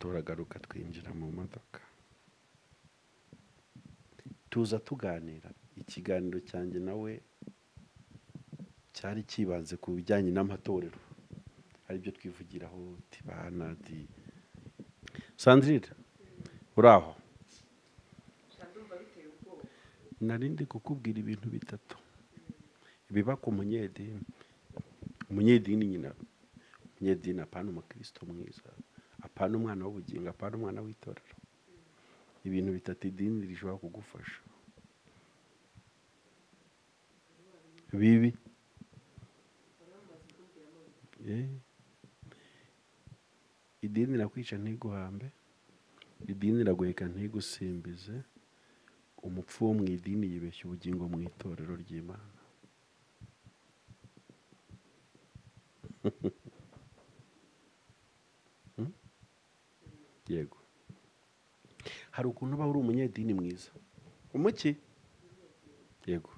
turagaruka twinjira mu modoka tuza tuganira. Ikiganiro cyanjye nawe cyari kibanze ku bijyanye n'amatorero, aribyo twivugiraho tibana di Sandrine uraho. Narindi kukubwira ibintu bitatu biba ku munyedini. Umunyedini nyina, umunyedini apana umukristo mwiza, apana umwana w'ubugingo, apana umwana w'itorero. Ibintu bitatu idini rishobora kugufasha bibi. Idini irakwica ntiguhambe, idini iraguheka ntigusimbize. Umupfu wo mu idini yibeshya ubugingo mu itorero ry'Imana. Yego, hari ukuntu uba uri umunyedini mwiza, umuki yego,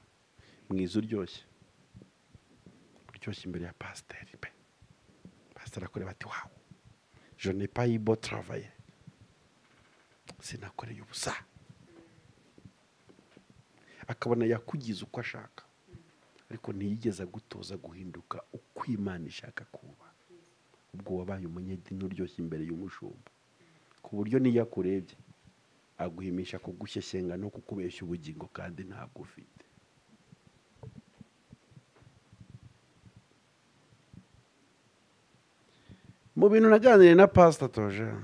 mwiza uryoshye imbere ya pasiteri pe. Pasiteri akureba ati wawu, je n'ai pas eu beau travailler, sinakoreye ubusa. Akabona yakugize uko ashaka, ariko ntiyigeze agutoza guhinduka uko Imana ishaka kuba. Ubwo wabaye umunyedini uryoshye imbere y'umushumba, ku buryo niyo akurebye aguhimisha kugushyeshyenga no kukubeshya ubugingo kandi ntabwo ufite. Mu bintu naganiriye na Pastor Theogene,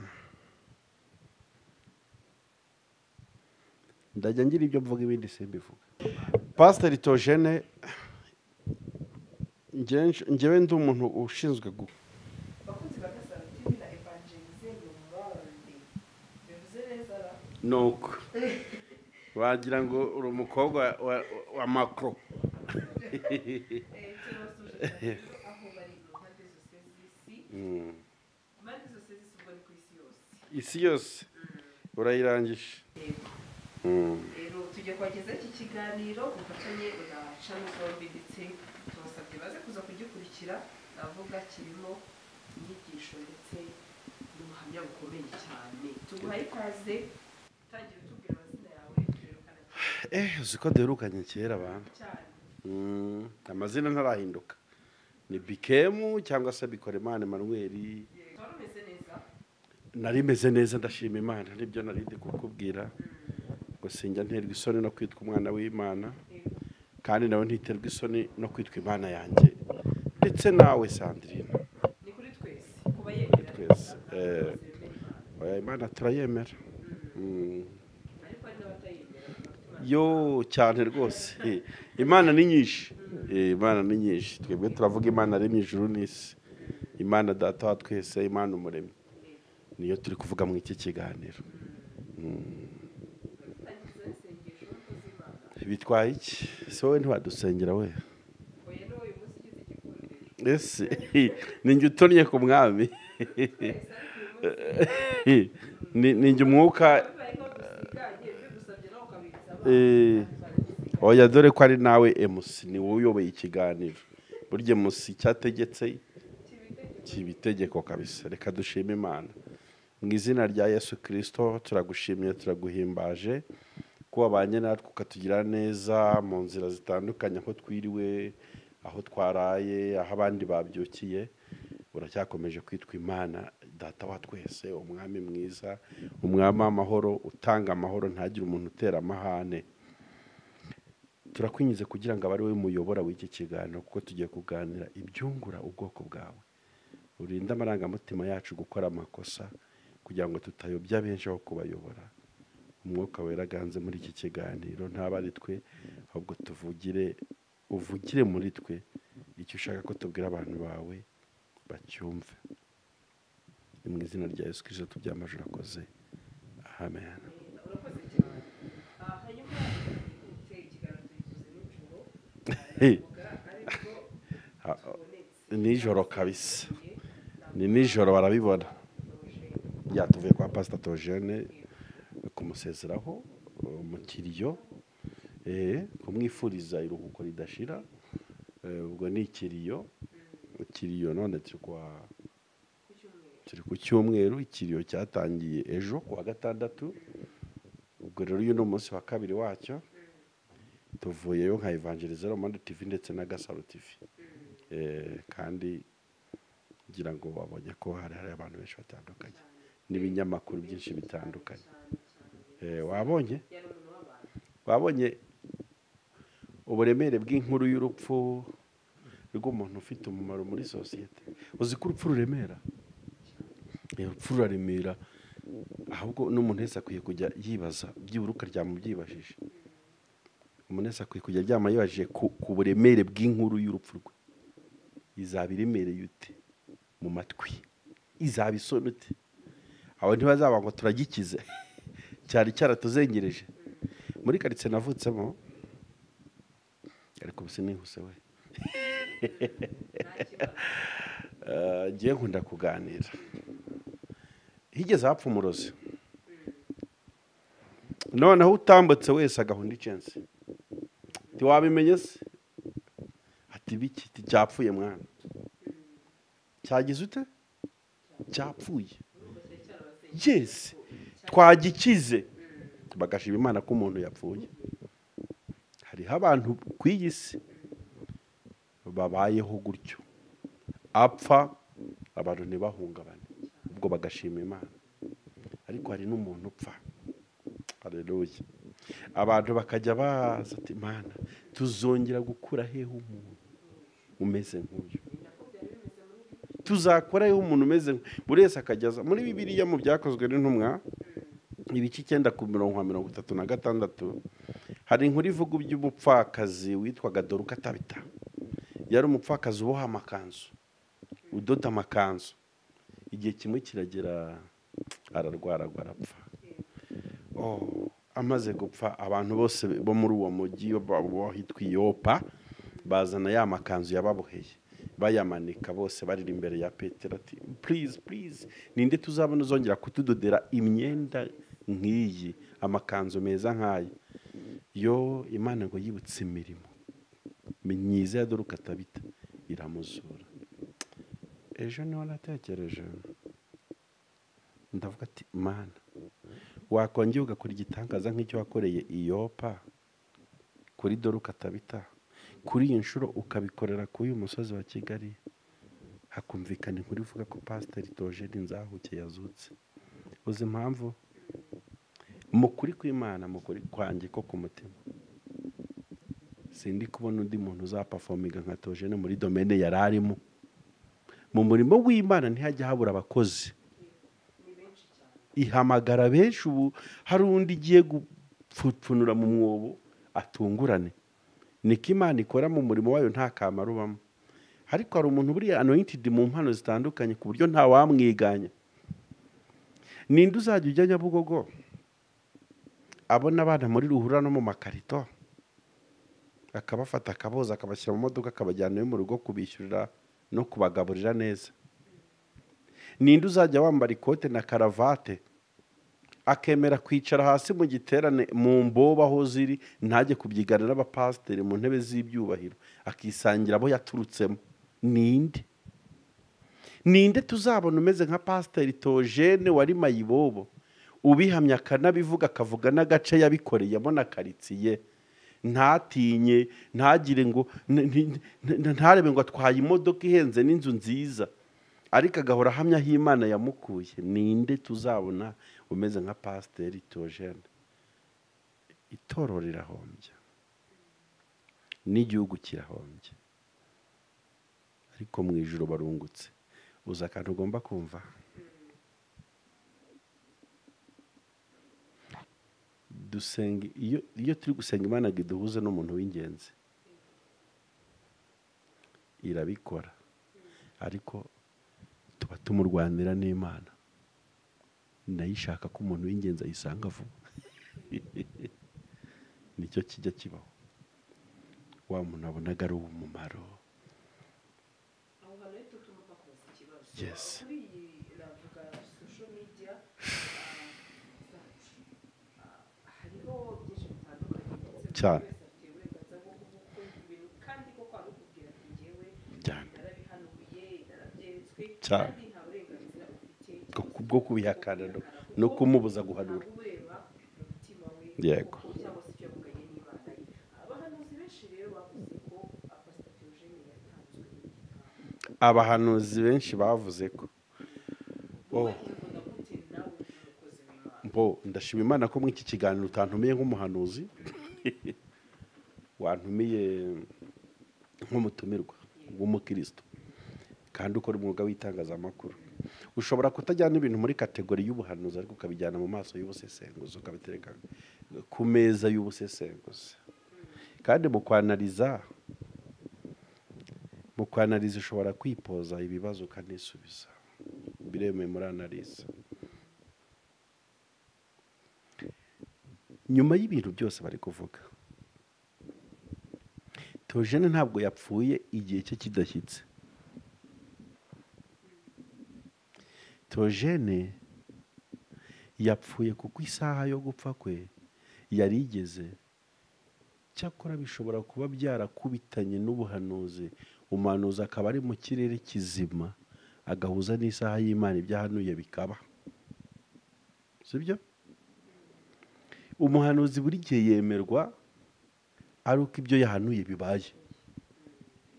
ndajya ngira ibyo mvuga ibindi simbivuga. Pastor Theogene, njyewe ndi umuntu ushinzwe nuko wagira ngo uri umukobwa wa Macron. Isi yose urayirangije. Rero tujye kwageza iki kiganiro ufatanye na channel zombi, ndetse tubasabye baze kuza kugikurikira. Navuga kirimo inyigisho ndetse n'ubuhamya bukomeye cyane. Tuguhaye ikaze, tangira tubwira amazina yawe, turerukana. Uzi ko duherukanye kera abantu cyane. Amazina ntarahinduka, ni Bikemu cyangwa se Bikoremana Emmanuel. Nari meze neza ndashima Imana, nibyo narindi kukubwira ngo sinjya nterwa isoni no kwitwa umwana w'Imana, kandi nawe ntiterwa isoni no kwitwa Imana yanjye, ndetse nawe Sandrine. Ni kuri twese kuba yemera twese Imana turayemera. Ariko ari n'abatayemera yo cyane rwose. Imana ni nyinshi, Imana ni nyinshi. Twebwe turavuga Imana ari mu ijuru n'isi, Imana data wa twese, Imana umuremyi, niyo turi kuvuga mu iki kiganiro. Bitwaye iki? Se wowe ntiwadusengera we? Ese ninjye utonnye ku mwami. Ninjye umwuka. Oya, dore ko ari nawe MC, ni wowe uyoboye ikiganiro. Burya MC cyategetse kibitegeko kabisa. Reka dushime Imana. Mu izina rya Yesu Kristo turagushimiye, turaguhimbaje ko wabanye natwe ukatugira neza mu nzira zitandukanye, aho twiriwe, aho twaraye, aho abandi babyukiye. Uracyakomeje kwitwa Imana data wa twese, umwami mwiza, umwami w'amahoro, utanga amahoro, ntagire umuntu utera amahane. Turakwinjiza kugira ngo abari we muyobora w'iki kiganiro, kuko tugiye kuganira ibyungura ubwoko bwawe. Urinde amarangamutima yacu gukora amakosa, kugira ngo tutayobya benshi aho kubayobora. Umwuka wera aganze muri iki kiganiro, ntaba ari twe ahubwo uvugire muri twe icyo ushaka ko tubwira abantu bawe bacyumve. Ni mu izina rya Yesu Kristo tubyamaje, urakoze. Amen. Nijoro kabisa, ni nijoro barabibona. Tuvuye kwa Pastor Theogene kumusezeraho mu kiriyo, kumwifuriza iruhuko ridashira. Ubwo ni ikiriyo none turi kwa turi ku cyumweru, ikiriyo cyatangiye ejo ku wa gatandatu, ubwo rero uyu ni umunsi wa kabiri wacyo. Tuvuyeyo nka Evangelize Romande TV ndetse na Gasaro TV. Kandi ngira ngo wabonye ko hari abantu benshi batandukanye n'ibinyamakuru byinshi bitandukanye. Wabonye uburemere bw'inkuru y'urupfu rw'umuntu ufite umumaro muri sosiyete. Uzi ko urupfu ruremera? Urupfu ruraremera, ahubwo n'umuntu wese akwiye kujya yibaza, byibura ukaryama ubyibajije. Umuntu wese akwiye kujya aryama yibajije ku buremere bw'inkuru y'urupfu rwe. Izaba iremereye ute mu matwi? Izaba isona ute? Aho ntibazaba ngo turagikize cyari cyaratuzengereje. Muri karitsiye navutsemo, ariko bise nihuse we, ngiye nkunda kuganira. Higeze hapfa umurozi, noneho utambutse wese agahunda icensi. Ntiwabimenye se? Ati biki? Cyapfuye mwana. Cyagize ute? Cyapfuye. Yes, twagikize. Bagashima Imana ko umuntu yapfuye. Hariho abantu ku iyi si babayeho gutyo, apfa abantu ntibahungabane, ubwo bagashima Imana. Ariko hari n'umuntu upfa. Haleluya. Abantu bakajya baza ati Imana, tuzongera gukura hehe umuntu umeze nk'uyu? Tuzakora hehe umuntu umeze buri wese akajyaza. Muri Bibiliya mu byakozwe n'intumwa ibice 9:36 hari inkuru ivuga iby'umupfakazi witwaga Doruka Tabita. Yari umupfakazi uboha amakanzu, udoda amakanzu. Igihe kimwe kiragera ararwara arapfa. Amaze gupfa, abantu bose bo muri uwo mujyi hitwa Yopa bazana ya makanzu yababoheye, bayamanika bose barira imbere ya Petero ati please, ninde tuzabona uzongera kutudodera imyenda nk'iyi, amakanzu meza nk'aya? Yo, Imana ngo yibutse imirimo myiza ya Doruka Tabita iramuzura. Ejo niho natekereje, ndavuga ati Mana, wakongera ugakora igitangaza nk'icyo wakoreye Iyopa kuri Doruka Tabita, kuri iyi nshuro ukabikorera kuri uyu musozi wa Kigali, hakumvikana inkuru ivuga ko Pasiteri Theogene Nzahuke yazutse. Uzi impamvu? Mukuri kw'Imana, mukuri kwanjye ko ku mutima, sindi kubona undi muntu uzaperforminga nka Theogene muri domaine yari arimo. Mu murimo w'Imana ntihajya habura abakozi. Ihamagara benshi. Ubu hari undi igiye gupfunura mu mwobo atungurane. Niko Imana ikora mu murimo wayo, nta kamaro ubamo. Ariko hari umuntu buri anointed mu mpano zitandukanye ku buryo nta wamwiganya. Ninde uzajya ujya Nyabugogo abona abana muri ruhura no mu makarito, akabafata akaboza akabashyira mu modoka akabajyana mu rugo kubishyurira no kubagaburira neza? Ninde uzajya wambara ikote na karavate akemera kwicara hasi mu giterane mu mboba aho ziri, ntajye kubyigana n'abapasiteri mu ntebe z'ibyubahiro, akisangira abo yaturutsemo? Ninde tuzabona umeze nka Pasiteri Theogene wari mayibobo, ubihamya akanabivuga, akavuga n'agace yabikoreye abona karitsiye, ntatinye, ntagire ngo ntarebe ngo atwaye imodoka ihenze n'inzu nziza, ariko agahora ahamya aho Imana yamukuye? Ninde tuzabona umeze nka Pasiteri Theogene? Itorero rirahombye, n'igihugu kirahombye, ariko mu ijuru barungutse. Uza akantu ugomba kumva, dusenga. Iyo turi gusenga Imana ngo iduhuze n'umuntu w'ingenzi, irabikora, ariko tuba tumurwanira n'Imana. Nayo ishaka ko umuntu w'ingenzi ayisanga vuba. Nicyo kijya kibaho. Wa muntu abonaga ari uw'umumaro. Yes. Cyane. Cyane. bwo kubihakana no kumubuza guhanura. ntabwo ureba umutima we Yego. cyangwa se icyo yavuganye n'Imana ye. Abahanuzi benshi rero bavuze ko Pastor Theogene yatanzwe n'igitambo. Abahanuzi benshi bavuze ko Wowe ubibona gute nawe nk'umukozi w'Imana? ndashima Imana ko muri iki kiganiro utantumiye nk'umuhanuzi wantumiye nk'umutumirwa w'umukristo kandi ukora umwuga w'itangazamakuru. Ushobora kutajyana ibintu muri kategori y'ubuhanuzi ariko ukabijyana mu maso y'ubusesenguzi, ukabitereka ku meza y'ubusesenguzi. Kandi mu kwanariza ushobora kwipoza ibibazo ukanisubiza, biremewe muri analize. Nyuma y'ibintu byose bari kuvuga, Theogene ntabwo yapfuye igihe cye kidashyitse. Theogene yapfuye kuko isaha yo gupfa kwe yari igeze. Cyakora bishobora kuba byarakubitanye n'ubuhanuzi, umuhanuzi akaba ari mu kirere kizima agahuza n'isaha y'Imana, ibyahanuye bikaba. Sibyo? Umuhanuzi buri gihe yemerwa ari uko ibyo yahanuye bibaye.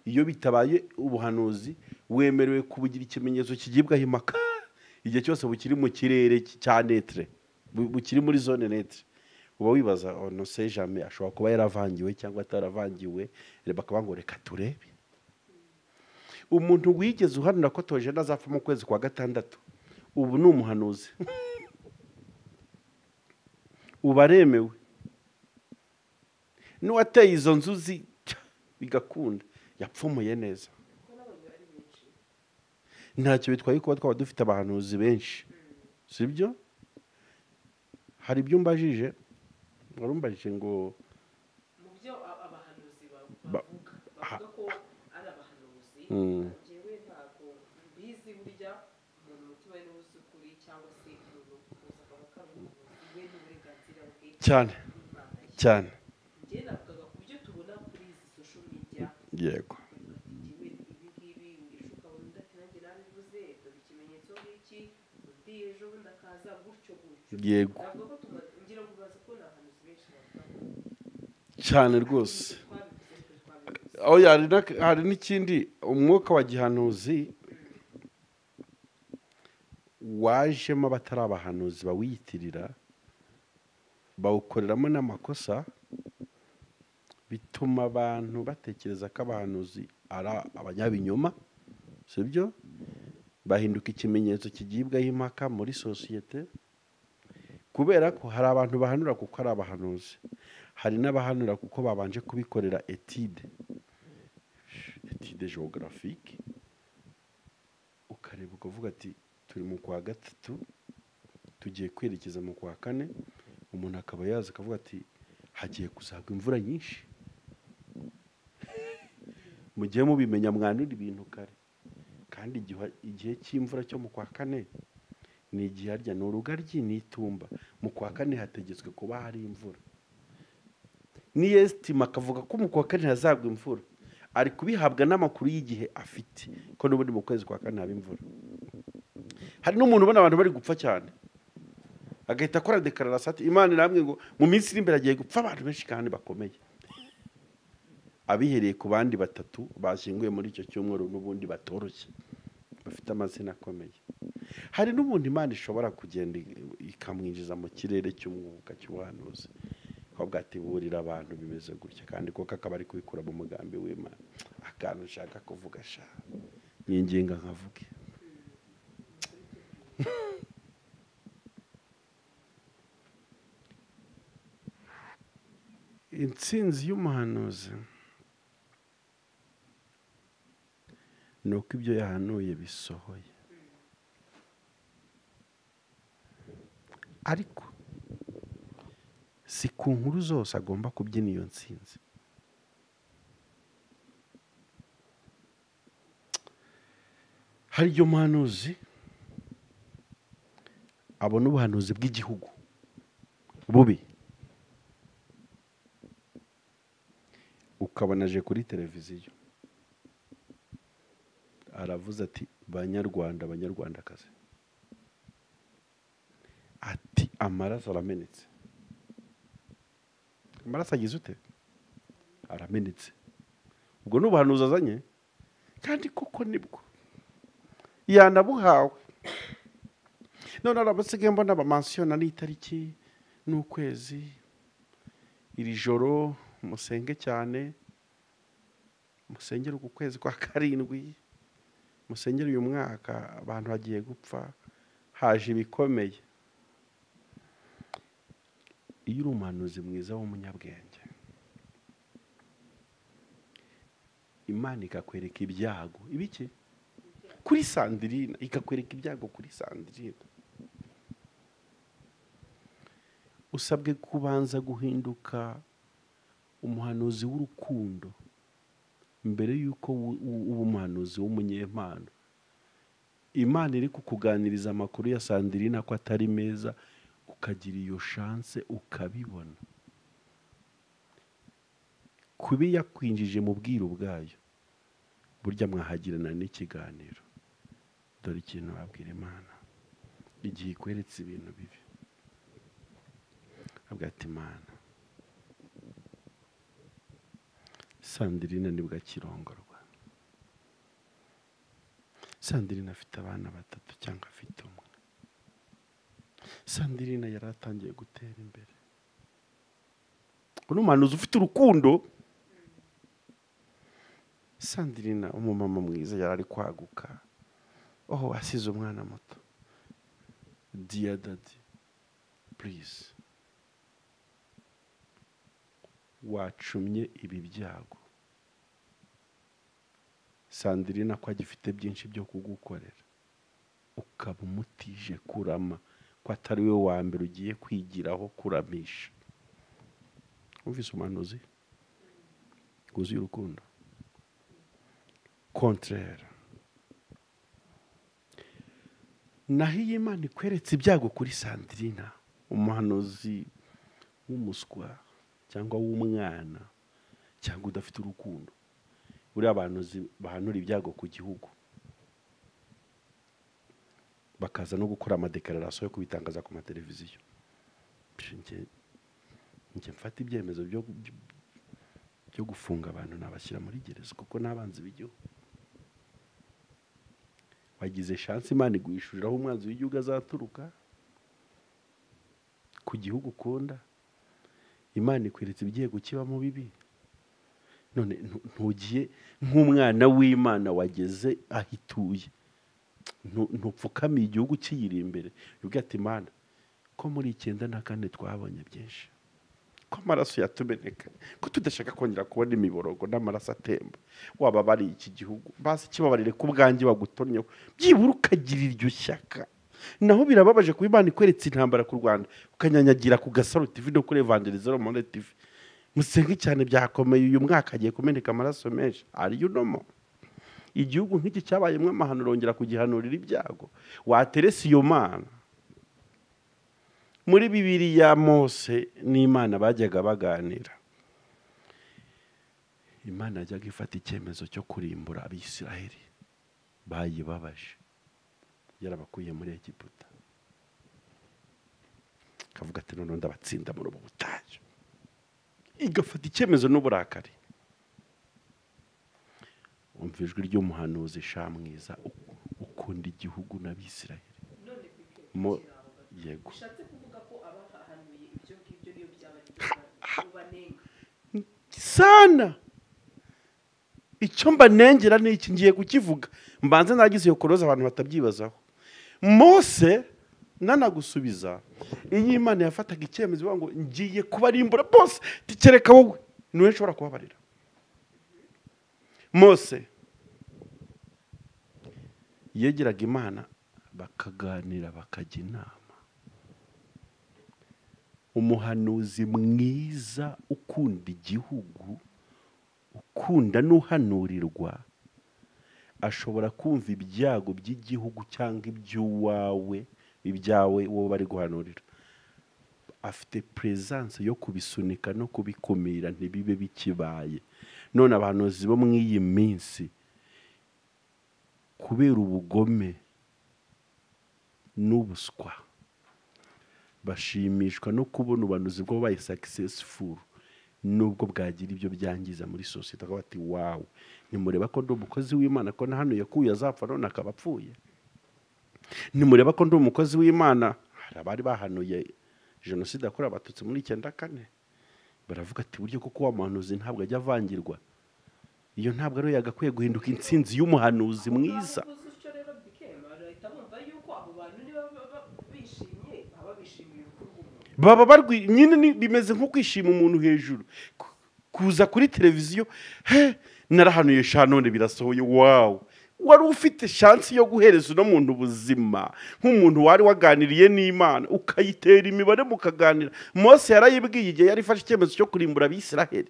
Iyo bitabaye ubuhanuzi, wemerewe kubugira ikimenyetso kigibwaho impaka igihe cyose bukiri mu kirere cya netre, bukiri muri zone netre. Uba wibaza no se jamais ashobora kuba yaravangiwe cyangwa ataravangiwe, bakaba ngo reka turebe. Umuntu wigeze uhanura ko Theogene azapfa mu kwezi kwa gatandatu, ubu ni umuhanuzi. Ubaremewe. N'uwateye izo nzuzi bigakunda yapfumuye neza. Ntacyo bitwaye kuba twaba dufite abahanuzi benshi, sibyo? Hari ibyo umbajije, warumbajije ngo mu byo abahanuzi bavuga ko ari abahanuzi, njyewe ntabwo mbizi burya umuntu umutima we n'ubuze ukuri cyangwa se umuntu kuza akaba ari umuhanuzi we n'uburenganzira bwe cyane cyane. Njyewe navugaga ku byo tubona kuri izi social media. Yego. Yego cyane rwose. Hari n'ikindi, umwuka wa gihanuzi wajemo abatari abahanuzi bawiyitirira, bawukoreramo n'amakosa, bituma abantu batekereza ko abahanuzi ari abanyabinyoma. Sibyo? Bahinduka ikimenyetso kigibwaho impaka muri sosiyete, kubera ko hari abantu bahanura kuko ari abahanuzi, hari n'abahanura kuko babanje kubikorera etide geographique, ukareba ukavuga ati turi mu kwa gatatu tugiye kwerekeza mu kwa kane, umuntu akaba yaza akavuga ati hagiye kuzagwa imvura nyinshi. Mugiye mubimenya mwanura ibintu kare, kandi igihe cy'imvura cyo mu kwa kane ni igihe harya ni urugaryi n'itumba. Mu kwa kane hategetswe kuba hari imvura. Ni estima akavuga ko mu kwa kane hazagwa imvura, ari kubihabwa n'amakuru y'igihe afite ko n'ubundi mu kwezi kwa kane haba imvura. Hari n'umuntu ubona abantu bari gupfa cyane, agahita akora declaration ati Imana iramwe ngo mu minsi iri imbere agiye gupfa abantu benshi kandi bakomeye, abihereye ku bandi batatu bashyinguye muri icyo cyumweru n'ubundi batoroshye bafite amazina akomeye. Hari n'umuntu Imana ishobora kugenda ikamwinjiza mu kirere cy'umwuka cy'ubuhanuzi, ahubwo ati burira abantu bimeze gutya, kandi koko akaba ari kubikura mu mugambi w'Imana. Akantu nshaka kuvuga sha nyinginga nkavuge. Intsinzi y'umuhanuzi ni uko ibyo yahanuye bisohoye. Ariko si ku nkuru zose agomba kubyina iyo ntsinzi. Hari igihe umuhanuzi abona ubuhanuzi bw'igihugu bubi, ukabona aje kuri televiziyo aravuze ati banyarwanda banyarwandakazi, ati amaraso aramenetse. Amaraso agize ute? Aramenetse. Ubwo n'ubuhanuzi azanye, kandi koko nibwo yanabuhawe. none arabasigaye mbona bamansiona n'itariki n'ukwezi. Iri joro musenge cyane, musengere uku kwezi kwa karindwi, musengere uyu mwaka. Abantu bagiye gupfa, haje ibikomeye. Iyo uri umuhanuzi mwiza w'umunyabwenge, Imana ikakwereka ibyago. Ibiki? Kuri Sandirina, ikakwereka ibyago kuri Sandirina. Usabwe kubanza guhinduka umuhanuzi w'urukundo mbere yuko uba umuhanuzi w'umunyempano. Imana iri kukuganiriza amakuru ya Sandirina ko atari meza, ukagira iyo chance ukabibona. Kubi yakwinjije mu bwiru bwayo, burya mwahagirana n'ikiganiro. Dore ikintu wabwira Imana igihe ikweretse ibintu bibi. Abwira ati Imana, Sandirina nibwo akirongorwa. Sandirina afite abana 3 cyangwa afite 1. Sandirina yaratangiye gutera imbere. Uno umuhanuzi ufite urukundo. Sandirina umumama mwiza yarari kwaguka. Asize umwana muto. Dear daddy, please, wacumye ibi byago. Sandirina ko agifite byinshi byo kugukorera, ukaba umutije kurama, ko atari we wa mbere ugiye kwigiraho kuramisha. Umvise umuhanuzi wuzuye urukundo. Contraire, naho iyi Imana ikweretse ibyago kuri Sandirina, umuhanuzi w'umuswa cyangwa w'umwana cyangwa udafite urukundo, buri abahanuzi bahanura ibyago ku gihugu, bakaza no gukora amadeklarasiyo yo kubitangaza ku mateleviziyo. Njye mfata ibyemezo byo gufunga abantu nabashyira muri gereza, kuko n'abanzi b'igihugu. Wagize chance Imana iguhishuriraho umwanzi w'igihugu azaturuka ku gihugu ukunda. Imana ikweretse ibigiye gukiba mu bibi. None ntugiye nk'umwana w'Imana wageze ahituye, ntupfukamiye igihugu kiyiri imbere. Yubwira ati Imana, ko muri 94 twabonye byinshi, ko amaraso yatumeneka, ko tudashaka kongera kubona imiborogo n'amaraso atemba. Waba bari iki gihugu basi kibabarire ku bwanjye wagutonyeho, byibura ukagira iryo shyaka. Naho birababaje kuba Imana ikweretse intambara ku Rwanda, ukanyanyagira ku Gasaro TV no kuri Evangelizero Monde TV. Musenge cyane, byakomeye. Uyu mwaka agiye kumeneka amaraso menshi. Are you normal? Igihugu nk'iki cyabayemwe amahano rongera kugihanurira ibyago. Waterese iyo Mana. Muri Bibiliya Mose n'Imana bajyaga baganira. Imana yajyaga ifata icyemezo cyo kurimbura Abisiraheli bayibabaje, yarabakuye muri Egiputa. Kavuga ati none ndabatsinda muri ubu butayu. Igafata icyemezo n'uburakari. Umva ijwi ry'umuhanuzi shamwiza ukunda igihugu n'Abisiraheli. Yego. Sana icyo mbanengera ni iki, ngiye kukivuga mbanze nagize iyo koroza abantu batabyibazaho. Mose nanagusubiza, iyi Imana yafataga icyemezo ngo ngiye kubarimbura bose, tikereka wowe niwe nshobora kubabarira. Mose yegeraga Imana bakaganira, bakajya inama. Umuhanuzi mwiza ukunda igihugu, ukunda n'uhanurirwa, ashobora kumva ibyago by'igihugu cyangwa iby'uwawe, ibyawe wowe bari guhanurira. Afite presence yo kubisunika no kubikumira ntibibe bikibaye. None abahanuzi bo mw'iyi minsi, kubera ubugome n'ubuswa, bashimishwa no kubona ubuhanuzi bwo babaye successful nubwo bwagira ibyo byangiza muri sosiyete. Akavuga ati wawu, nimureba ko ndi umukozi w'Imana ko na hano yakuye azapfa none akaba apfuye. Nimureba ko ndi umukozi w'Imana. Hari abari bahanuye jenoside yakorewe abatutsi muri 94, baravuga ati buryo kuko wa muhanuzi ntabwo ajya avangirwa, iyo ntabwo ariyo yagakwiye guhinduka intsinzi y'umuhanuzi mwiza. Baba nyine bimeze nko kwishima umuntu hejuru, kuza kuri televiziyo, narahanuye sha none birasohoye, wow, wari ufite chance yo guhereza uno muntu ubuzima nk'umuntu wari waganiriye n'Imana, ukayitera imibare mukaganira. Mose yarayibwiye igihe yari ifashe icyemezo cyo kurimbura Abisiraheli,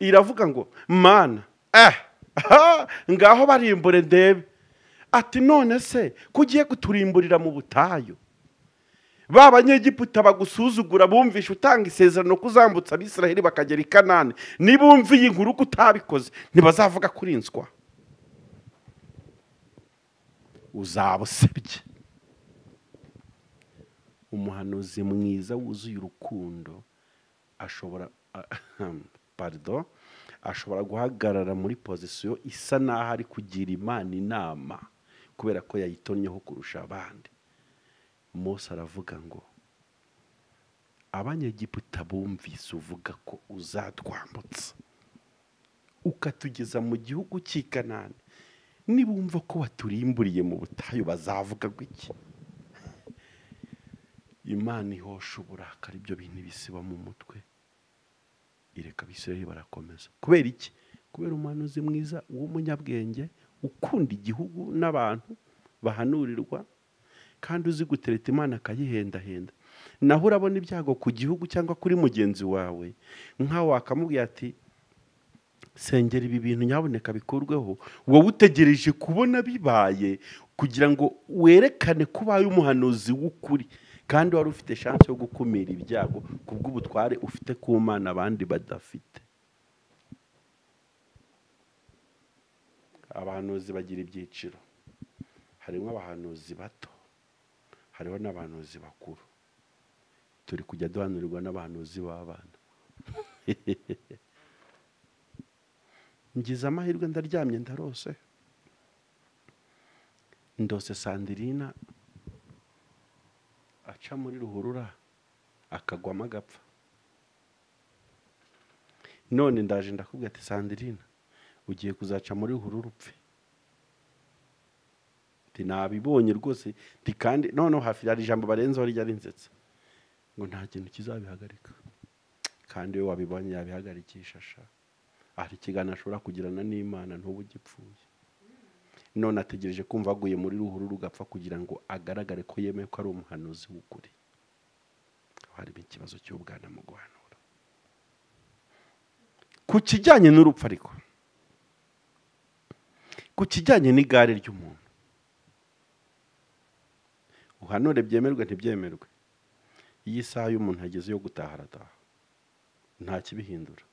iravuga ngo mana ngaho barimbure ndebe. Ati none se kugiye kuturimburira mu butayu? Abanyegiputa bagusuzugura bumvisha utanga isezerano kuzambutsa Abisiraheli bakagera i Kanani, nibumviye inkuru kutabikoze ntibazavuga kurinswa. Uzabusebye. Umuhanuzi mwiza wuzuye urukundo ashobora ashobora guhagarara muri pozisiyo isa naho ari kugira Imana inama kubera ko yayitonyeho kurusha abandi. Mose aravuga ngo abanyegiputa bumvise uvuga ko uzatwambutsa ukatugeza mu gihugu cy'i Kanani, nibumva ko waturimburiye mu butayu bazavuga iki? Imana ihosha uburakari, ibyo bintu bisiba mu mutwe, ireka Abisiraheli barakomeza. Kubera iki? Kubera umuhanuzi mwiza w'umunyabwenge ukunda igihugu n'abantu bahanurirwa kandi uzi gutereta Imana akayihendahenda. Naho urabona ibyago ku gihugu cyangwa kuri mugenzi wawe, nkaho wakamubwira ati sengera ibi bintu nyaboneka bikurweho, wowe utegereje kubona bibaye kugira ngo werekane ko ubaye umuhanuzi w'ukuri, kandi wari ufite chance yo gukumira ibyago kubw'ubutware ufite ku Mana abandi badafite. Abahanuzi bagira ibyiciro, harimo abahanuzi bato, hariho n'abahanuzi bakuru. Turi kujya duhanurirwa n'abahanuzi b'abana. Ngize amahirwe ndaryamye ndarose, ndose Sandirina aca muri ruhurura akagwamo agapfa. None ndaje ndakubwira ati Sandirina ugiye kuzaca muri ruhurura upfe. Nabibonye rwose, kandi noneho hafi hari ijambo barenzaho rijya rinsetsa ngo nta kintu kizabihagarika, kandi we wabibonye yabihagarikisha sha. Hari ikiganiro ashobora kugirana n'Imana ntubu gipfuye. None ategereje kumva aguye muri ruhurura ugapfa kugira ngo agaragare ko yemeye ko ari umuhanuzi w'ukuri. Harimo ikibazo cy'ubwana mu guhanura. Ku kijyanye n'urupfu ariko, ku kijyanye n'igare ry'umuntu, uhanure byemerwe ntibyemerwe, iyi saha y'umuntu ageze yo gutaha arataha, nta kibihindura.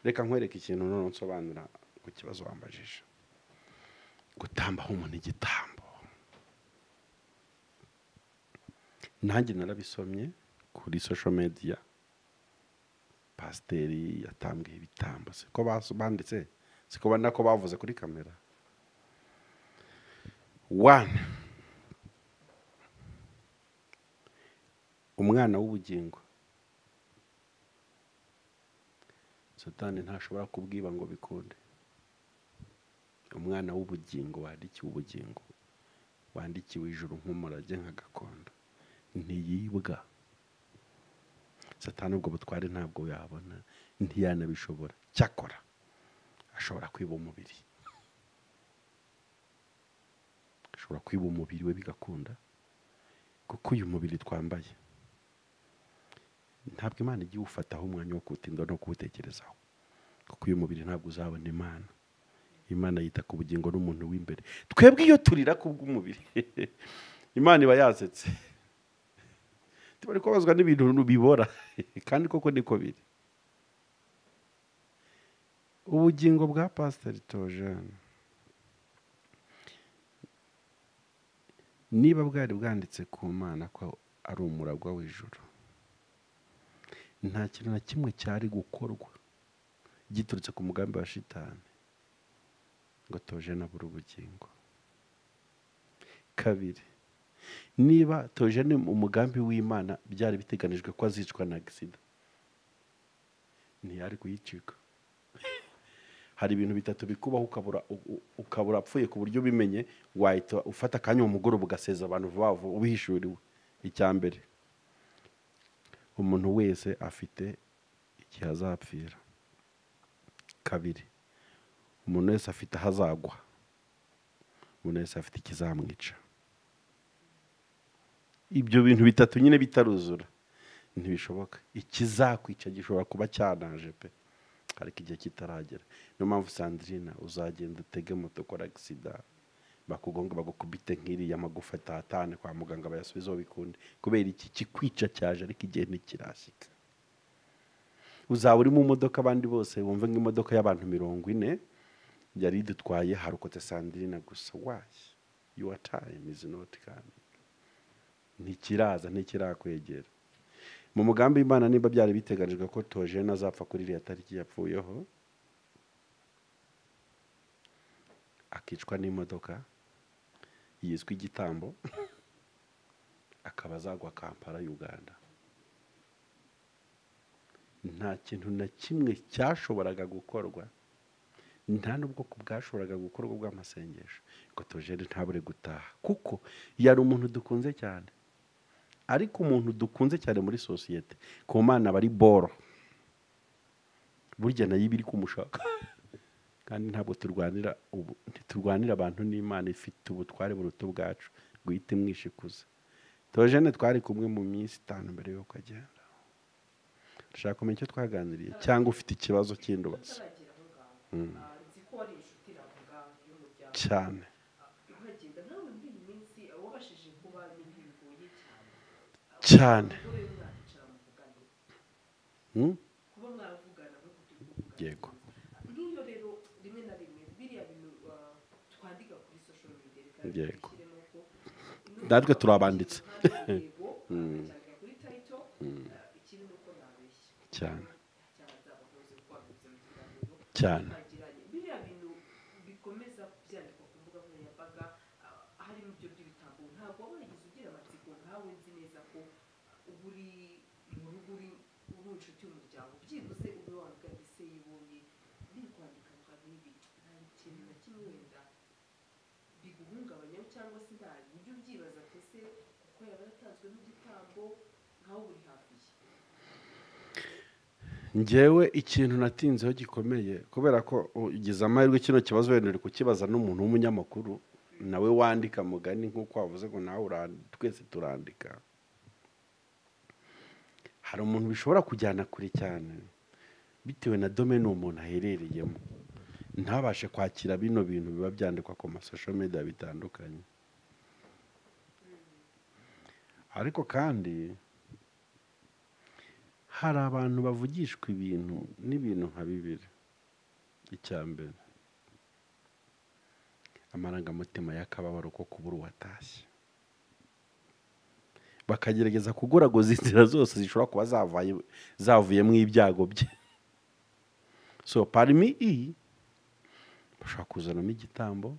Reka nkwereke ikintu none nsobanura ku kibazo wambajije. Gutambaho umuntu igitambo, nanjye narabisomye kuri social media. Pasiteri yatambwiye ibitambo, siko banditse, siko banako bavuze kuri kamera. 1, umwana w'ubugingo Satani ntashobora kubwiba ngo bikunde. Umwana w'ubugingo wandikiwe ubugingo, wandikiwe ijuru nk'umurage nka gakondo, ntiyibwa. Satani ubwo butware ntabwo yabona, ntiyanabishobora. Cyakora ashobora kwiba umubiri, ashobora kwiba umubiri we bigakunda, kuko uyu mubiri twambaye ntabwo Imana igiye ufataho umwanya wo kuwutinda no kuwutekerezaho, kuko uyu mubiri ntabwo uzabona Imana. Imana yita ku bugingo n'umuntu w'imbere. Twebwe iyo turira kubw'umubiri Imana iba yazetse. Tubari kubazwa n'ibintu bibora kandi koko niko biri. Ubugingo bwa Pastor Theogene niba bwari bwanditse ku Mana ko ari umuragwa w'ijuru. Nta kintu na kimwe cyari gukorwa giturutse ku mugambi wa shitani ngo Theogene abure ubugingo. Kabiri, niba Theogene umugambi w'Imana byari biteganijwe ko azicwa na agisida, ntiyari kuyicika. Hari ibintu bitatu bikubaho ukabura apfuye ku buryo ubimenye, wahita ufata akanya umugoroba ugaseza abantu vuba vuba ubihishuriwe. Icya mbere, umuntu wese afite igihe azapfira. Kabiri, umuntu wese afite aho azagwa. Umuntu wese afite ikizamwica. Ibyo bintu bitatu nyine bitaruzura ntibishoboka. Ikizakwica gishobora kuba cyanaje pe, ariko igihe kitaragera. Niyo mpamvu Sandrine, uzagenda utege moto ukora agisida, bakugonga bagukubite nk'iriya magufa atatane kwa muganga bayasubizeho bikunde. Kubera iki kikwica cyaje ariko igihe ntikirashyika. Uzaba uri mu modoka abandi bose bumve nk'imodoka y'abantu 40 yari idutwaye, harokotse Sandrine gusa. Why? Your time is not coming. Ntikiraza, ntikirakwegera. Mu mugambi w'Imana niba byari biteganijwe ko Theogene azapfa kuri iriya tariki yapfuyeho, akicwa n'imodoka yiswe igitambo, akaba azagwa Kampala, Uganda, nta kintu na kimwe cyashoboraga gukorwa, nta n'ubwo bwashoboraga gukorwa bw'amasengesho ngo Theogene ntabure gutaha, kuko yari umuntu dukunze cyane. Ariko umuntu dukunze cyane muri sosiyete ku Mana bari boro, burya nayo ibiri kumushaka. Kandi ntabwo turwanira abantu n'Imana ifite ubutware buruta bwacu guhita imwishikuza. Theogene twari kumwe mu minsi 5 mbere yo kugenda. Ndashaka kumenya icyo twaganiriye cyangwa ufite ikibazo cy'indubazo. Cyane. Cyane. Yego. Nk'iyo rero rimwe na rimwe biriya bintu twandika kuri social media, yego, natwe turabanditse kuri title, ikintu nuko nabeshya cyane cyane. Biriya bintu bikomeza byandikwa ku mbuga nkoranyambaga, harimo ibyo by'ibitambo. Ntabwo wagize ugira amatsiko nkawe, nzi neza ko uri mu rugo, uri inshuti y'umuryango, byibuze ube wambwira ese yibonye biri kwandika nka bibi, nta kintu na kimwe wenda biguhungabanyaho, cyangwa se nta buryo ubyibaza ese kuko yaba yatanzwe n'igitambo nkaho uri hafi ye? Njyewe ikintu natinzeho gikomeye, kubera ko ugize amahirwe kino kibazo wenda uri kukibaza n'umuntu w'umunyamakuru nawe wandika mugani nk'uko wavuze ngo nawe twese turandika. Hari umuntu bishobora kujyana kure cyane bitewe na domaine umuntu aherereyemo, ntabashe kwakira bino bintu biba byandikwa ku masocial media bitandukanye. Ariko kandi hari abantu bavugishwa ibintu n'ibintu nka bibiri. Icya mbere, amarangamutima y'akababaro ko kubura uwatashye, bakagerageza kugoragoza inzira zose zishobora kuba zavuyemo ibyago bye. So parmi bashobora kuzanamo igitambo,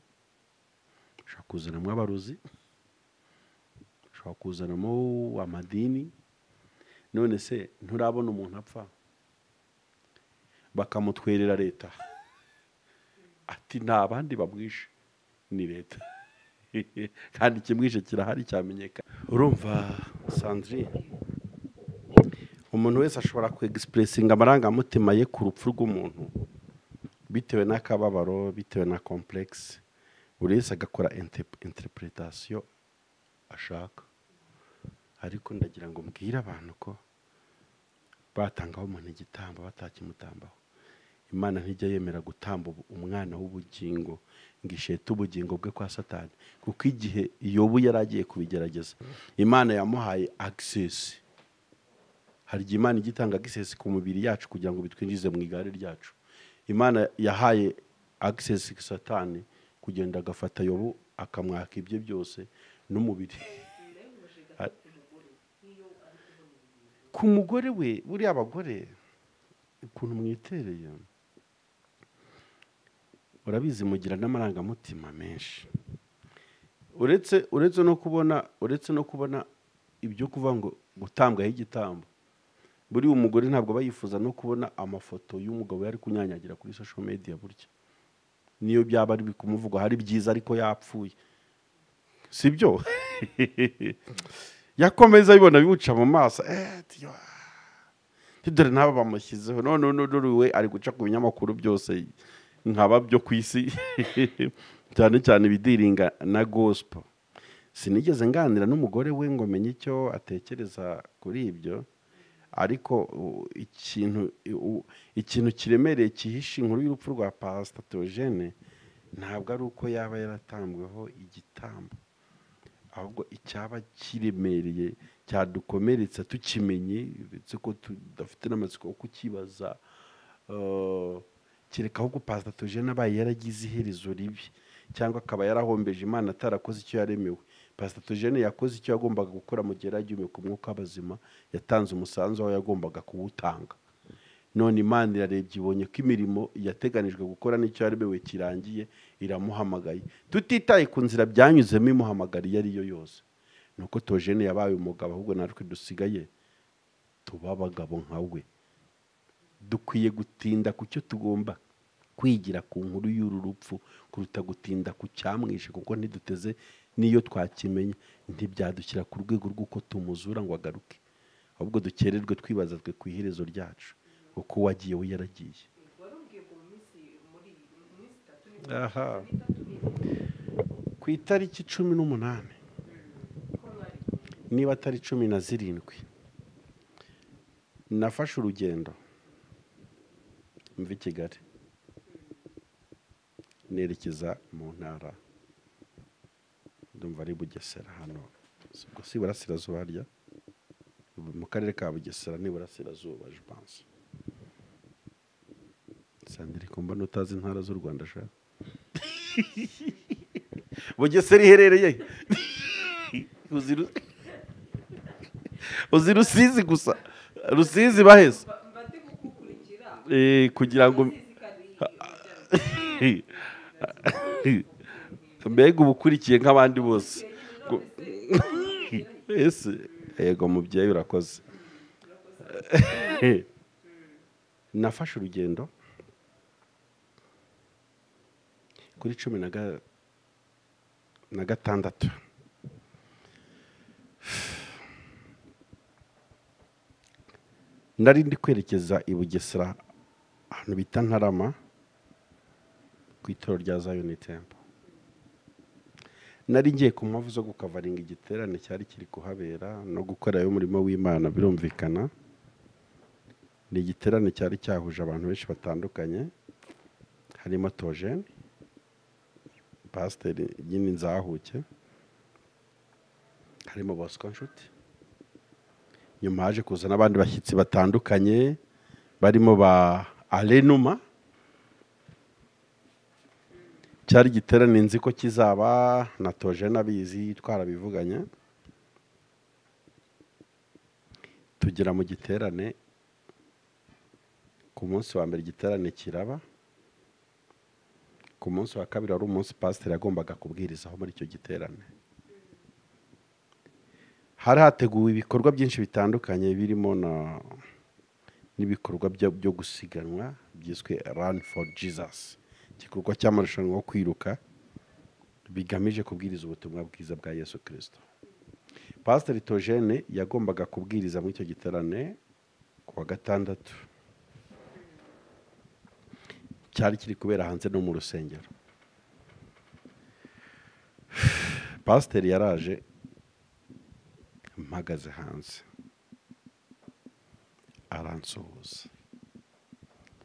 bashobora kuzanamo abarozi, bashobora kuzanamo amadini. None se nturabona umuntu apfa bakamutwerera leta ati nta bandi bamwishe, ni leta kandi ikimwishe kirahari cyamenyekana. Urumva Sandrine, umuntu wese ashobora kwexpressinga amarangamutima ye ku rupfu rw'umuntu bitewe n'akababaro, bitewe na complexe. Buri wese agakora interpretation ashaka. Ariko ndagira ngo mbwire abantu ko batangaho umuntu igitambo batakimutambaho, Imana ntijya yemera gutamba umwana w'ubugingo ngo ishete ubugingo bwe kwa Satani. Kuko igihe Yobu yaragiye kubigerageza, Imana yamuhaye access. Hari igihe Imana igitanga access ku mubiri yacu kugira ngo bitwinjize mu igare ryacu. Imana yahaye access Satani kugenda agafata Yobu akamwaka ibye byose n'umubiri. ku mugore we, buriya abagore ukuntu mwitereye, urabizi mugira n'amarangamutima menshi, uretse no kubona ibyo kuvuga ngo gutambwaho igitambo. Buriya umugore ntabwo aba yifuza no kubona amafoto y'umugabo yari kunyanyagira kuri social media. Burya niyo byaba ari kumuvugwa hari byiza ariko yapfuye, sibyo? Yakomeza abibona bimuca mu maso, dore nabo bamushyizeho, none we ari guca ku binyamakuru byose nkaba byo ku isi, cyane cyane ibidiringa na gospel. Sinigeze nganira n'umugore we ngo menye icyo atekereza kuri ibyo, ariko ikintu kiremereye kihishe inkuru y'urupfu rwa Pastor Theogene ntabwo ari uko yaba yaratambweho igitambo, ahubwo icyaba kiremereye cyadukomeretsa tukimenye, uretse ko tudafite n'amatsiko yo kukibaza, kereka ahubwo Pastor Theogene abaye yaragize iherezo ribi, cyangwa akaba yarahombeje Imana atarakoze icyo yaremewe. Pastor Theogene yakoze icyo yagombaga gukora mu gihe yaragiye ku mwuka w'abazima, yatanze umusanzu aho yagombaga kuwutanga. None Imana irarebye ibonye ko imirimo yateganijwe gukora n'icyo yaremewe kirangiye, iramuhamagaye, tutitaye ku nzira byanyuzemo imuhamagariye ariyo yose. Nuko Theogene yabaye umugabo, ahubwo natwe dusigaye tuba abagabo nka we. Dukwiye gutinda ku cyo tugomba kwigira ku nkuru y'uru rupfu kuruta gutinda ku cyamwishe, kuko ntiduteze niyo twakimenya ntibyadushyira ku rwego rw'uko tumuzura ngo agaruke, ahubwo dukererwe twibaza twe ku iherezo ryacu uko wagiye we yaragiye. Aha, ku itariki 18 niba atari 17 nafashe urugendo mva i Kigali nerekeza mu ntara, ndumva ari Bugesera, hano si Burasirazuba, harya mu karere ka Bugesera ni Burasirazuba je pense. Sandiri kumba nutazi intara z'u Rwanda sha. Bugesera iherereye uzi Rusizi gusa, Rusizi baheze kugira ngo mbega ubukurikiye nk'abandi bose. Yego mubyeyi urakoze. Nafashe urugendo kuri 16 nari ndi kwerekeza i Bugesera ahantu bita Ntarama ku itoro rya Zion Temple. Nari ngiye ku mpamvu zo gukavaringa igiterane cyari kiri kuhabera no gukorayo umurimo w'Imana. Birumvikana ni igiterane cyari cyahuje abantu benshi batandukanye, harimo Theogene, Pastor nyine Nzahuke, harimo Bosco Nshuti, nyuma haje kuza n'abandi bashyitsi batandukanye barimo ba Alenuma. Cyari igiterane nzi ko kizaba na Theogene abizi, twarabivuganye. Tugera mu giterane, ku munsi wa mbere igiterane kiraba, ku munsi wa kabiri ari umunsi Pastor yagombaga kubwirizaho muri icyo giterane. Hari hateguwe ibikorwa byinshi bitandukanye birimo n'ibikorwa byo gusiganwa byiswe Run for Jesus, igikorwa cy'amarushanwa yo kwiruka bigamije kubwiriza ubutumwa bwiza bwa Yesu Kristo. Pastor Theogene yagombaga kubwiriza muri icyo giterane ku wa gatandatu, cyari kiri kubera hanze no mu rusengero. Pastor yaraje mpagaze hanze, aransuhuza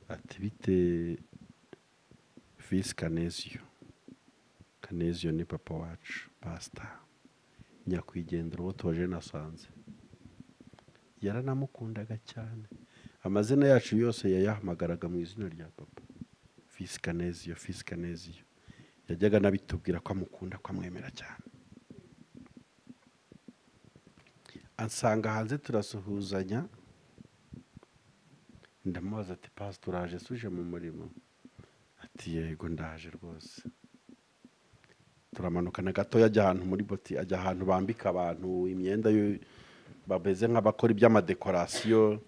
ati bite Fils Canezio ni papa wacu Pastor nyakwigendera uwo Theogene asanze. Yaranamukundaga cyane, amazina yacu yose yayahamagaraga mu izina rya papa, Fils Canezio. Yajyaga nabitubwira ko amukunda, ko amwemera cyane. ansanga hanze turasuhuzanya, ndamubaza ati pastor uraje suje mu murimo? Ati yego ndaje rwose. Turamanukana gato, ajya ahantu muri boti, ajya ahantu bambika abantu imyenda babeze nk'abakora iby'amadekorasiyo,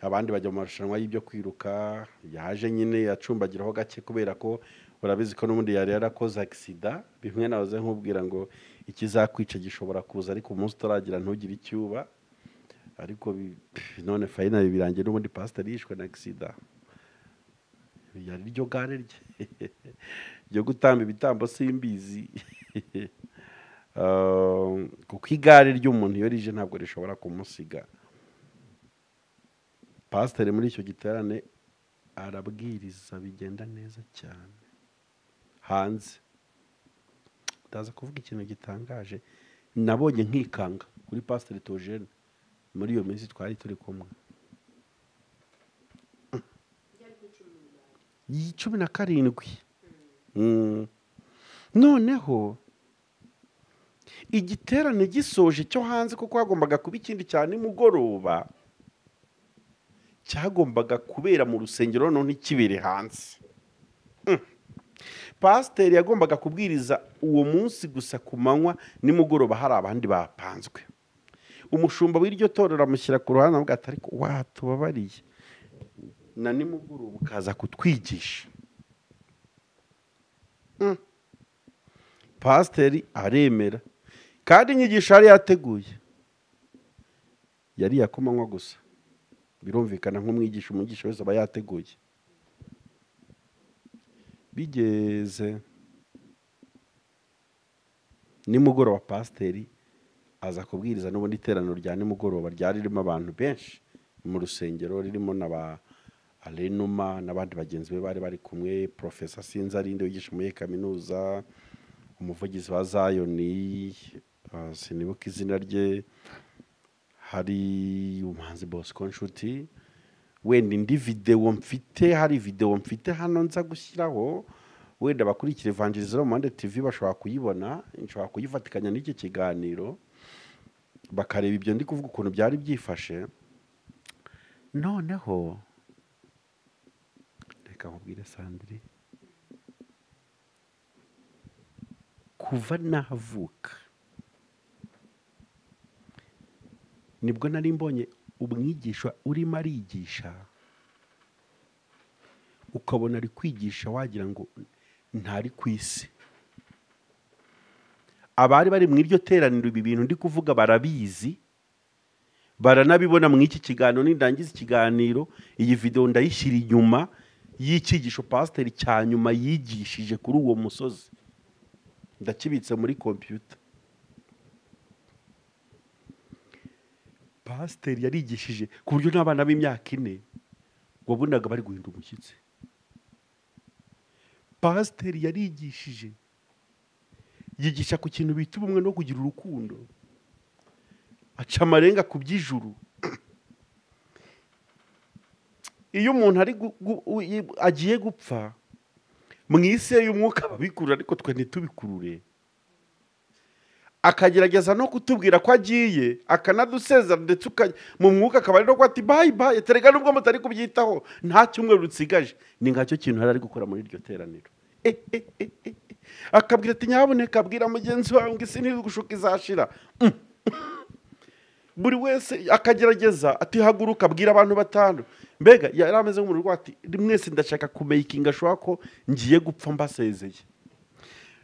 abandi bajya mu marushanwa y'ibyo kwiruka. Yaje nyine yacumbagiraho gake kubera ko urabizi ko n'ubundi yari yarakoze accident. Bimwe nahoze nkubwira ngo ikizakwica gishobora kuza ariko umunsi utaragira ntugire icyuba, ariko none finally birangiye n'ubundi pastor yishwe na accident. Yari ryo gare rye ryo gutamba ibitambo simbizi kuko igare ry'umuntu iyo rije ntabwo rishobora kumusiga. Pastor muri icyo giterane arabwiriza bigenda neza cyane hanze. Ndaza kuvuga ikintu gitangaje nabonye nkikanga kuri Pastor Theogene muri iyo minsi twari turi kumwe. 17. Noneho igiterane gisoje cyo hanze kuko hagombaga kuba ikindi cyane nimugoroba, cyagombaga kubera mu rusengero none kibere hanze. Pasiteri yagombaga kubwiriza uwo munsi gusa ku manywa, nimugoroba hari abandi bapanzwe. Umushumba w'iryo torero amushyira ku ruhande avuga ati ariko watubabariye na nimugoroba ukaza kutwigisha. Pasiteri aremera kandi inyigisho yari yateguye yari yakomanywa gusa. Birumvikana nk'umwigisha, umwigisha wese aba yateguye. Bigeze nimugoroba pasiteri aza kubwiriza, n'ubundi iteraniro rya nimugoroba ryari ririmo abantu benshi mu rusengero, ririmo na ba Alenuma n'abandi bagenzi be bari bari kumwe, Professor Sinzarinde wigisha muri kaminuza, umuvugizi wa Zayoni sinibuka izina rye, hari umuhanzi Bosco Nshuti. Wenda indi video mfite, hari video mfite hano nza gushyiraho, wenda bakurikira Evangelism Monday TV bashobora kuyibona, nshobora kuyifatikanya n'iki kiganiro bakareba ibyo ndi kuvuga ukuntu byari byifashe. Noneho reka nkubwire Sandri, kuva navuka nibwo nari mbonye umwigisha urimo arigisha, ukabona ari kwigisha wagira ngo ntari ku isi. Abari bari mu iryo teraniro ibi bintu ndi kuvuga barabizi, baranabibona mu iki kiganiro. Nindangiza ikiganiro iyi video ndayishyira inyuma y'icyigisho pasiteri cya nyuma yigishije kuri uwo musozi, ndakibitse muri computer. Pasiteri yarigishije ku buryo n'abana b'imyaka 4 wabonaga bari guhinda umushyitsi. Pasiteri yarigishije, yigisha ku kintu bita ubumwe no kugira urukundo, aca amarenga ku by'ijuru. Iyo umuntu agiye gupfa mu isi y'umwuka babikurura, ariko twe ntitubikurure. Akagerageza no kutubwira ko agiye, akanadusezera ndetse mu mwuka akaba ari no ko ati bye bye, terega nubwo mutari kubyitaho nta cyumweru rutsigaje. Ni ngacyo kintu hari gukora muri iryo teraniro. Akabwira ati nyaboneka abwira mugenzi wawe ngo isi ntizigushuka izashira. Buri wese akagerageza ati haguruka abwira abantu 5. Mbega yari ameze nk'umuntu ati mwese ndashaka kumakinga ashobora ko ngiye gupfa mbasezeye.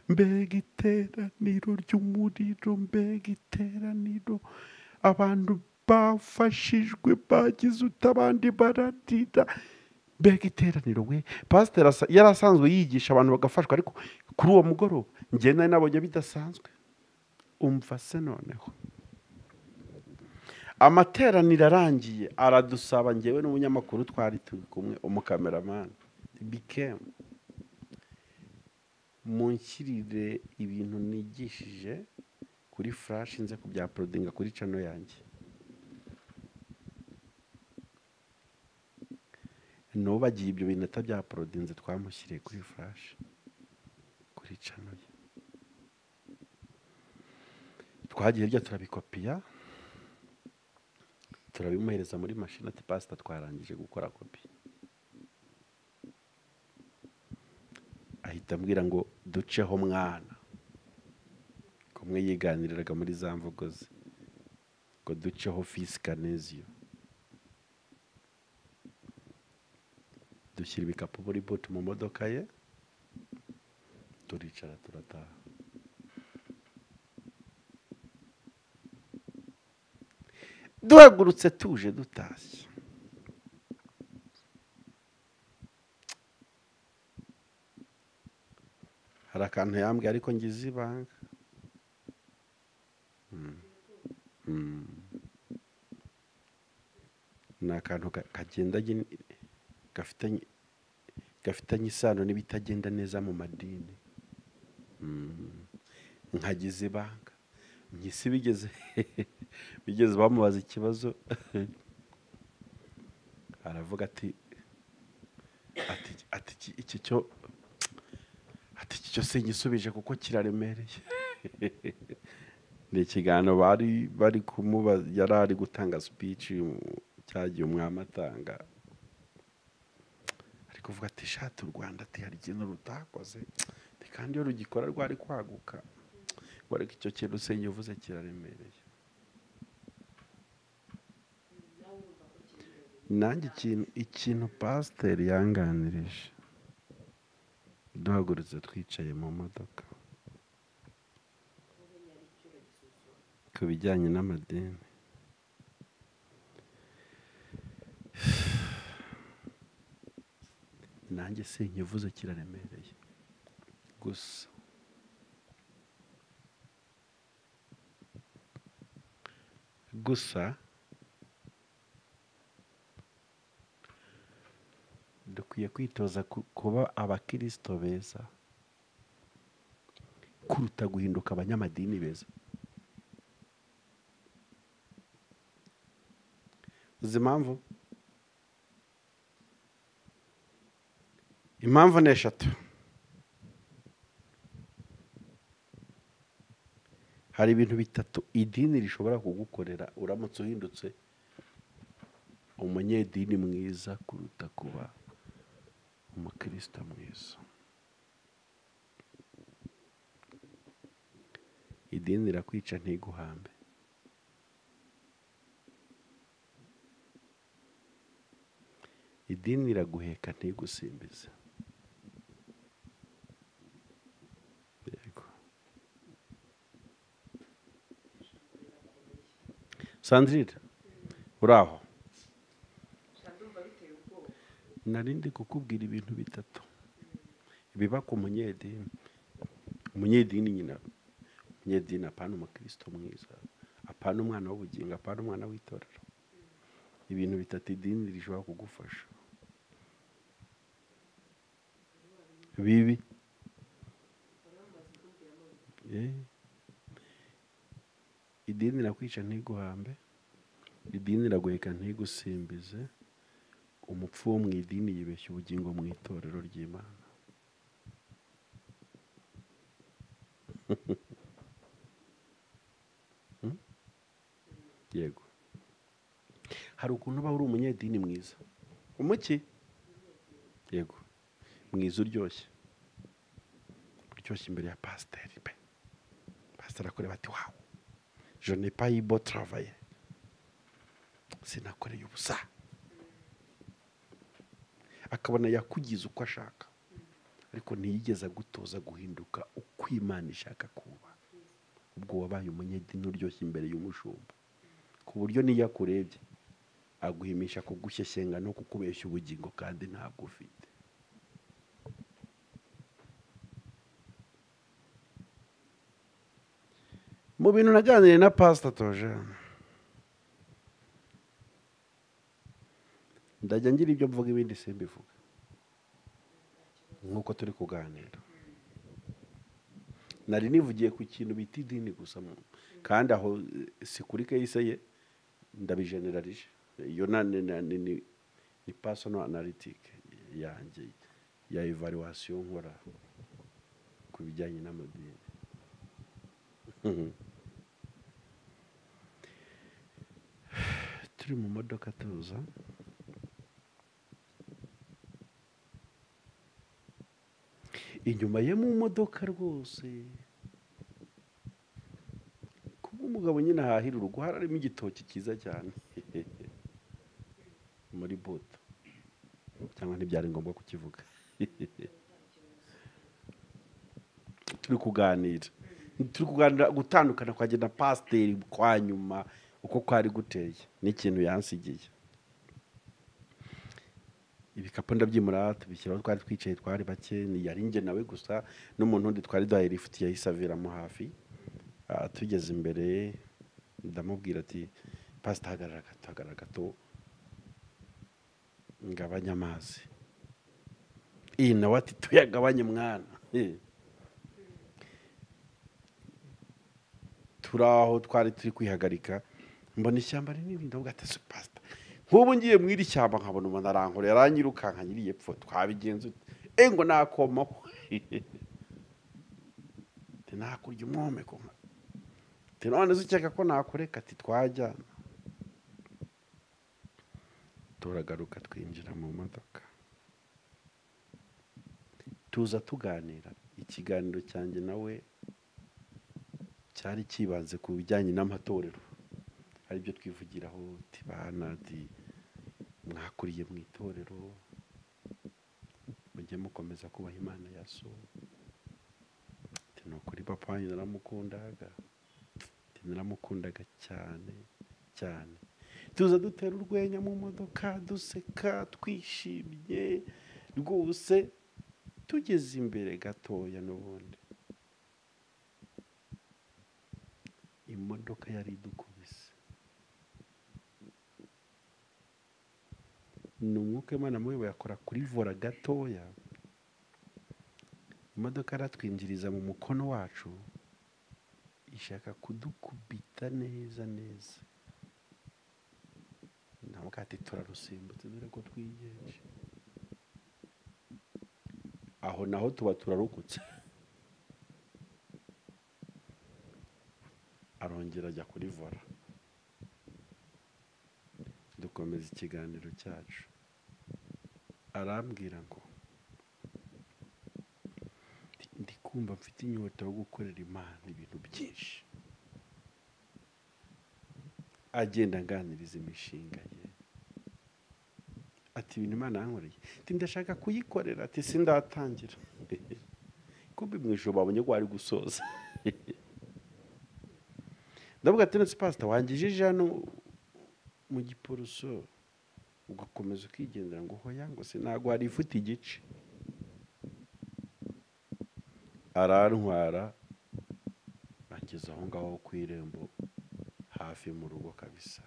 Mbega iteraniro ry'umuriro, mbega iteraniro abantu bafashijwe bagize utabandi baradida. Mbega iteraniro we. Pasiteri yari asanzwe yigisha abantu bagafashwa, ariko kuri uwo mugoroba njye nari nabonye bidasanzwe. Umva se noneho amateraniro arangiye aradusaba, njyewe n'umunyamakuru twari turi kumwe, umukameraman Bikem, munshyirire ibintu nigishije kuri flash nze kubya prodinga kuri channel yanjye. No bagiye ibyo bintu atabya prodinze twamushyiriye kuri flash kuri channel ye. Twagiye hirya turabikopiya turabimuhereza muri mashini ati pasita twarangije gukora kopi. Ahita ambwira ngo duceho mwana, kumwe yiganiriraga muri za mvugo ze, ngo duceho fisi Kaneziyo. Dushyira ibikapu muri butu mu modoka ye, turicara turataha. Duhagurutse tuje dutashye, hari akantu yambwiye ariko ngize ibanga. Ni akantu kagenda gafitanye isano n'ibitagenda neza mu madini. Nkagize ibanga, mpyisi bigeze bamubaza ikibazo aravuga ati iki cyo sinyisubije kuko kiraremereye. Ni ikiganiro bari kumubaza, yari ari gutanga speech cyagiye umwami atanga, ari kuvuga ati shati u Rwanda ati hari ikintu rutakoze kandi iyo rugikora rwari kwaguka, ngo ariko icyo kintu sinyivuze kiraremereye. Nanjye ikintu pasiteri yanganirije duhagurutse twicaye mu modoka ku bijyanye n'amadini, nanjye sinkivuze kiraremereye. Gusa dukwiye kwitoza kuba abakirisito beza kuruta guhinduka abanyamadini beza. Uzi impamvu? Impamvu ni eshatu. Hari ibintu bitatu idini rishobora kugukorera uramutse uhindutse umunyedini mwiza kuruta kuba umukristo mwiza. Idini rirakwica ntiguhambe. Idini riraguheka ntigusimbize. Yego. Sandrine, uraho? Nari ndi kukubwira ibintu bitatu biba ku munyedini. Umunyedini nyina, umunyedini apana umukristo mwiza, apana umwana w'ubugingo, apana umwana w'itorero. Ibintu bitatu idini rishobora kugufasha bibi. Idini rirakwica ntiguhambe, idini riraguheka ntigusimbize, umupfu wo mu idini yibeshya ubugingo mu itorero ry'Imana. Yego. Hari ukuntu uba uri umunyedini mwiza, umuki? Yego. Mwiza uryoshye imbere ya pasiteri pe. Pasiteri akureba ati wawu, je n'ai pas eu beau travailler, sinakoreye ubusa. Akabona yakugize uko ashaka, ariko ntiyigeze agutoza guhinduka uko Imana ishaka kuba. Ubwo wabaye umunyedini uryoshye imbere y'umushumba, ku buryo niyo akurebye aguhimisha kugushyeshyenga no kukubeshya ubugingo kandi ntabwo ufite. Mu bintu naganiriye na Pastor Theogene, ndajya ngira ibyo mvuga ibindi simbivuga nk'uko turi kuganira. Nari nivugiye ku kintu bita idini gusa, kandi aho si kuri kayise ye, ndabigeneralije. Iyo ni personal analytic yanjye ya evaluation nkora ku bijyanye n'amadini. turi mu modoka tuza, inyuma ye mu modoka rwose kuba umugabo nyine ahahira urugo harimo igitoki cyiza cyane muri buto, cyangwa ntibyari ngombwa kukivuga turi kuganira gutandukana kwa na pasiteri kwa nyuma uko kwari guteye n'ikintu yansigiye. Ibikapu ndabyimura tubishyiraho, twari twicaye twari bake, yari njye nawe gusa n'umuntu undi twari duhaye lifuti yahise aviramo hafi. Tugeze imbere ndamubwira ati pasita hagarara gato ngabanya amazi. Iyi nawe ati tuyagabanye mwana. Turi aho twari turi kwihagarika mbona ishyamba rinini, ndavuga ati se pasita nk'ubu ngiye mu iri shyamba nkabona umuntu arankora yaranyirukanka nyiriye pfo twabigenza ngo nakomaho nakurya umwomeko none ukeka ko nakureka? Ati twajyana. Turagaruka twinjira mu modoka tuza tuganira. Ikiganiro cyanjye nawe cyari kibanze ku bijyanye n'amatorero, aribyo twivugiraho tibana mwakuriye mu itorero mujye mukomeza kubaha Imana ya so. Nukuri papa wanjye naramukundaga cyane cyane. Tuza dutera urwenya mu modoka duseka twishimye rwose. Tugeze imbere gatoya n'ubundi imodoka yari idukubise. Ni umwuka Imana mubi yakora kuri vora gatoya, imodoka aratwinjiriza mu mukono wacu ishaka kudukubita neza neza. Ndavuga ati turarusimbutse dore ko twigenje. Aho naho tuba turarukutse. Arongera ajya kuri vora dukomeza ikiganiro cyacu. Arambwira ngo ndi kumva mfite inyota yo gukorera Imana ibintu byinshi. Agenda aganiriza imishinga ye. Ati ibintu Imana yankoreye ndashaka kuyikorera. Ati sindatangira. Kumbe mu ijoro babonye ko ari gusoza. Ndavuga ati none pasita wangijije hano mu Giporoso ugakomeza ukigendera ngo hoya ngo sinago hari ifuti igice. Arantwara angeza aho ngaho ku irembo hafi mu rugo kabisa.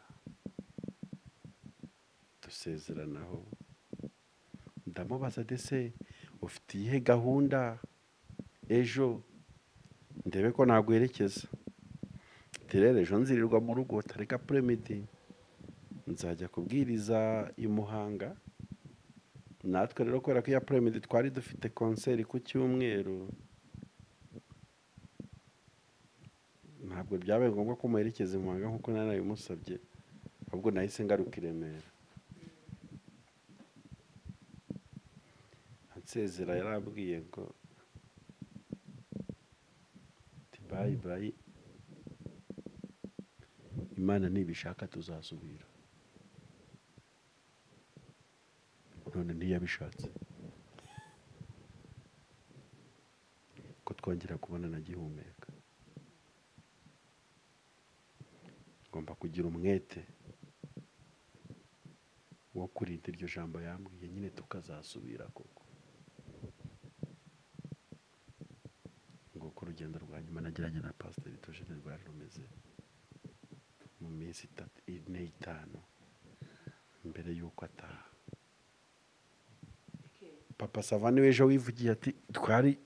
Dusezeranaho ndamubaza dese ufite iyihe gahunda ejo ndebe ko naguherekeza? Rero ejo nzirirwa mu rugo tareka premidi nzajya kubwiriza i Muhanga. Natwe rero kubera ko iya premidi twari dufite konseri ku cyumweru ntabwo byabaye ngombwa ko muherekeza i Muhanga nk'uko nari nabimusabye, ahubwo nahise ngaruka i Remera. Ansezera yarambwiye ngo bayi bayi, Imana nibishaka tuzasubira. None ntiyabishatse ko twongera kubonana gihumeka. Ngomba kugira umwete wo kurinda iryo jambo yambwiye nyine tukazasubira koko. Ngo ku rugendo rwa nyuma nagiranye na Pasiteri Theogene rwari rumeze mu minsi 4-5 mbere y'uko ataha. Papa Savani w'ejo wivugiye ati twari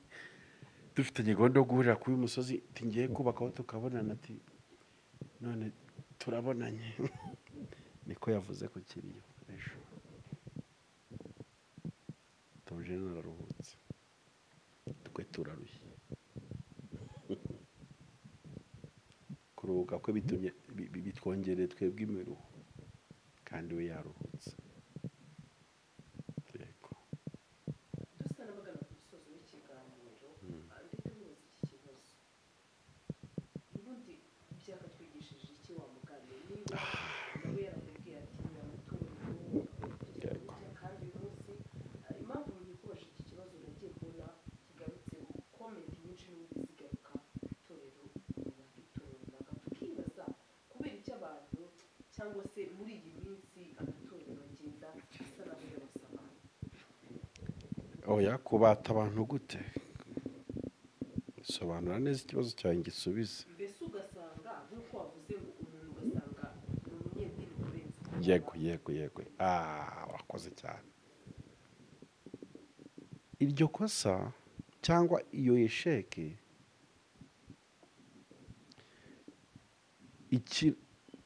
dufitanye gahunda yo guhurira kuri uyu musozi ngiye kubakaho tukabonana. Ati none turabonanye. Niko yavuze ko kiriyo ejo. Theogene araruhutse twe turarushye. Kuruhuka kwe bitumye bitwongereye twebwe imiruho. kandi we yaruhutse. Yego. dusa n'abagana ku musozo w'ikiganiro ndetse mubaza iki kibazo ubundi byakatwigishije iki wa mugani niba nawe yarakubwiye ati Yego. kandi uyu munsi impamvu nkikoje iki kibazo nagiye mbona kigarutse komenti nyinshi n'ubundi zigaruka itorero runaka tukibaza kubera icyo abantu cyangwa se muri iyi minsi amatorero agenda asa naho yabasabana. Oya, kubata abantu gute? Sobanura neza ikibazo cyawe ngisubize. Mbese ugasanga nk'uko wavuze ngo umuntu ugasanga ni umunyedini kurenza. Yego. Wakoze cyane. Iryo kosa cyangwa iyo esheke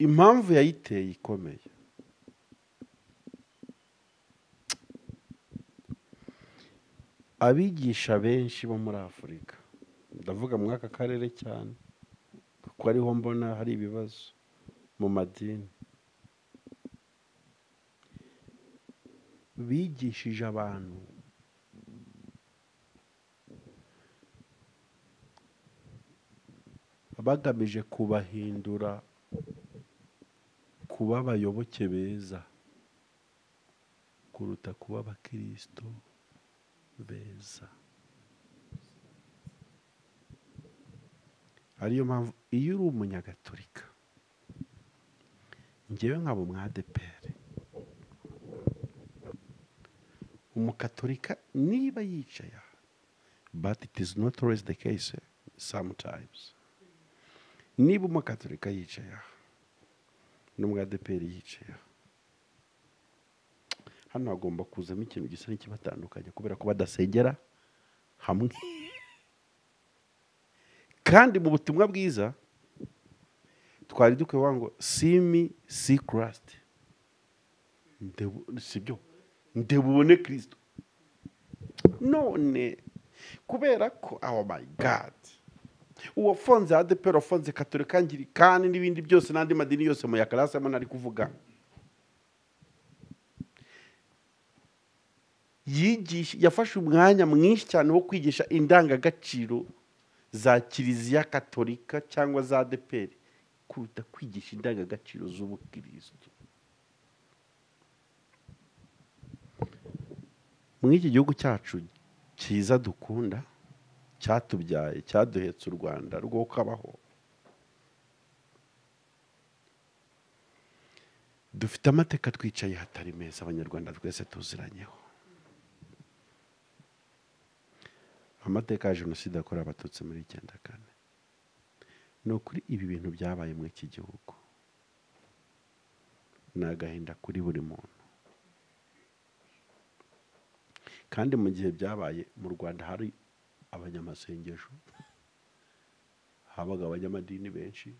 impamvu yayiteye ikomeye. Abigisha benshi bo muri Afurika, ndavuga muri aka karere cyane kuko ariho mbona hari ibibazo mu madini, bigishije abantu bagamije kubahindura kuba abayoboke beza kuruta kuba abakristo beza. Ariyo mpamvu iyo uri umunyagatolika, njyewe nkaba umwadeperi, umukatolika niba yicaye aha, but it is not always the case, sometimes, niba umukatolika yicaye aha n'umwadeperi yicaye aha, hano hagomba kuzamo ikintu gisa n'ikibatandukanye kubera ko badasengera hamwe. Kandi mu butumwa bwiza twari dukwiye ngo simi si Christ, sibyo, ndebubone Kristo. None kubera ko oh my God, uwafonze ADEPR, uwafonze Katolika, Anglikani n'ibindi byose n'andi madini yose mu yakarasemo nari kuvuga, yafashe umwanya mwinshi cyane wo kwigisha indangagaciro za Kiliziya Katolika cyangwa za ADEPR kuruta kwigisha indangagaciro z'ubukristo. Muri iki gihugu cyacu cyiza dukunda, cyatubyaye, cyaduhetse u Rwanda rwo kabaho, dufite amateka twicaye hatari meza, abanyarwanda twese tuziranyeho. Amateka ya jenoside yakorewe abatutsi muri 94. Ni ukuri ibi bintu byabaye muri iki gihugu ni agahinda kuri buri muntu. Kandi mu gihe byabaye mu Rwanda hari abanyamasengesho, habaga abanyamadini benshi.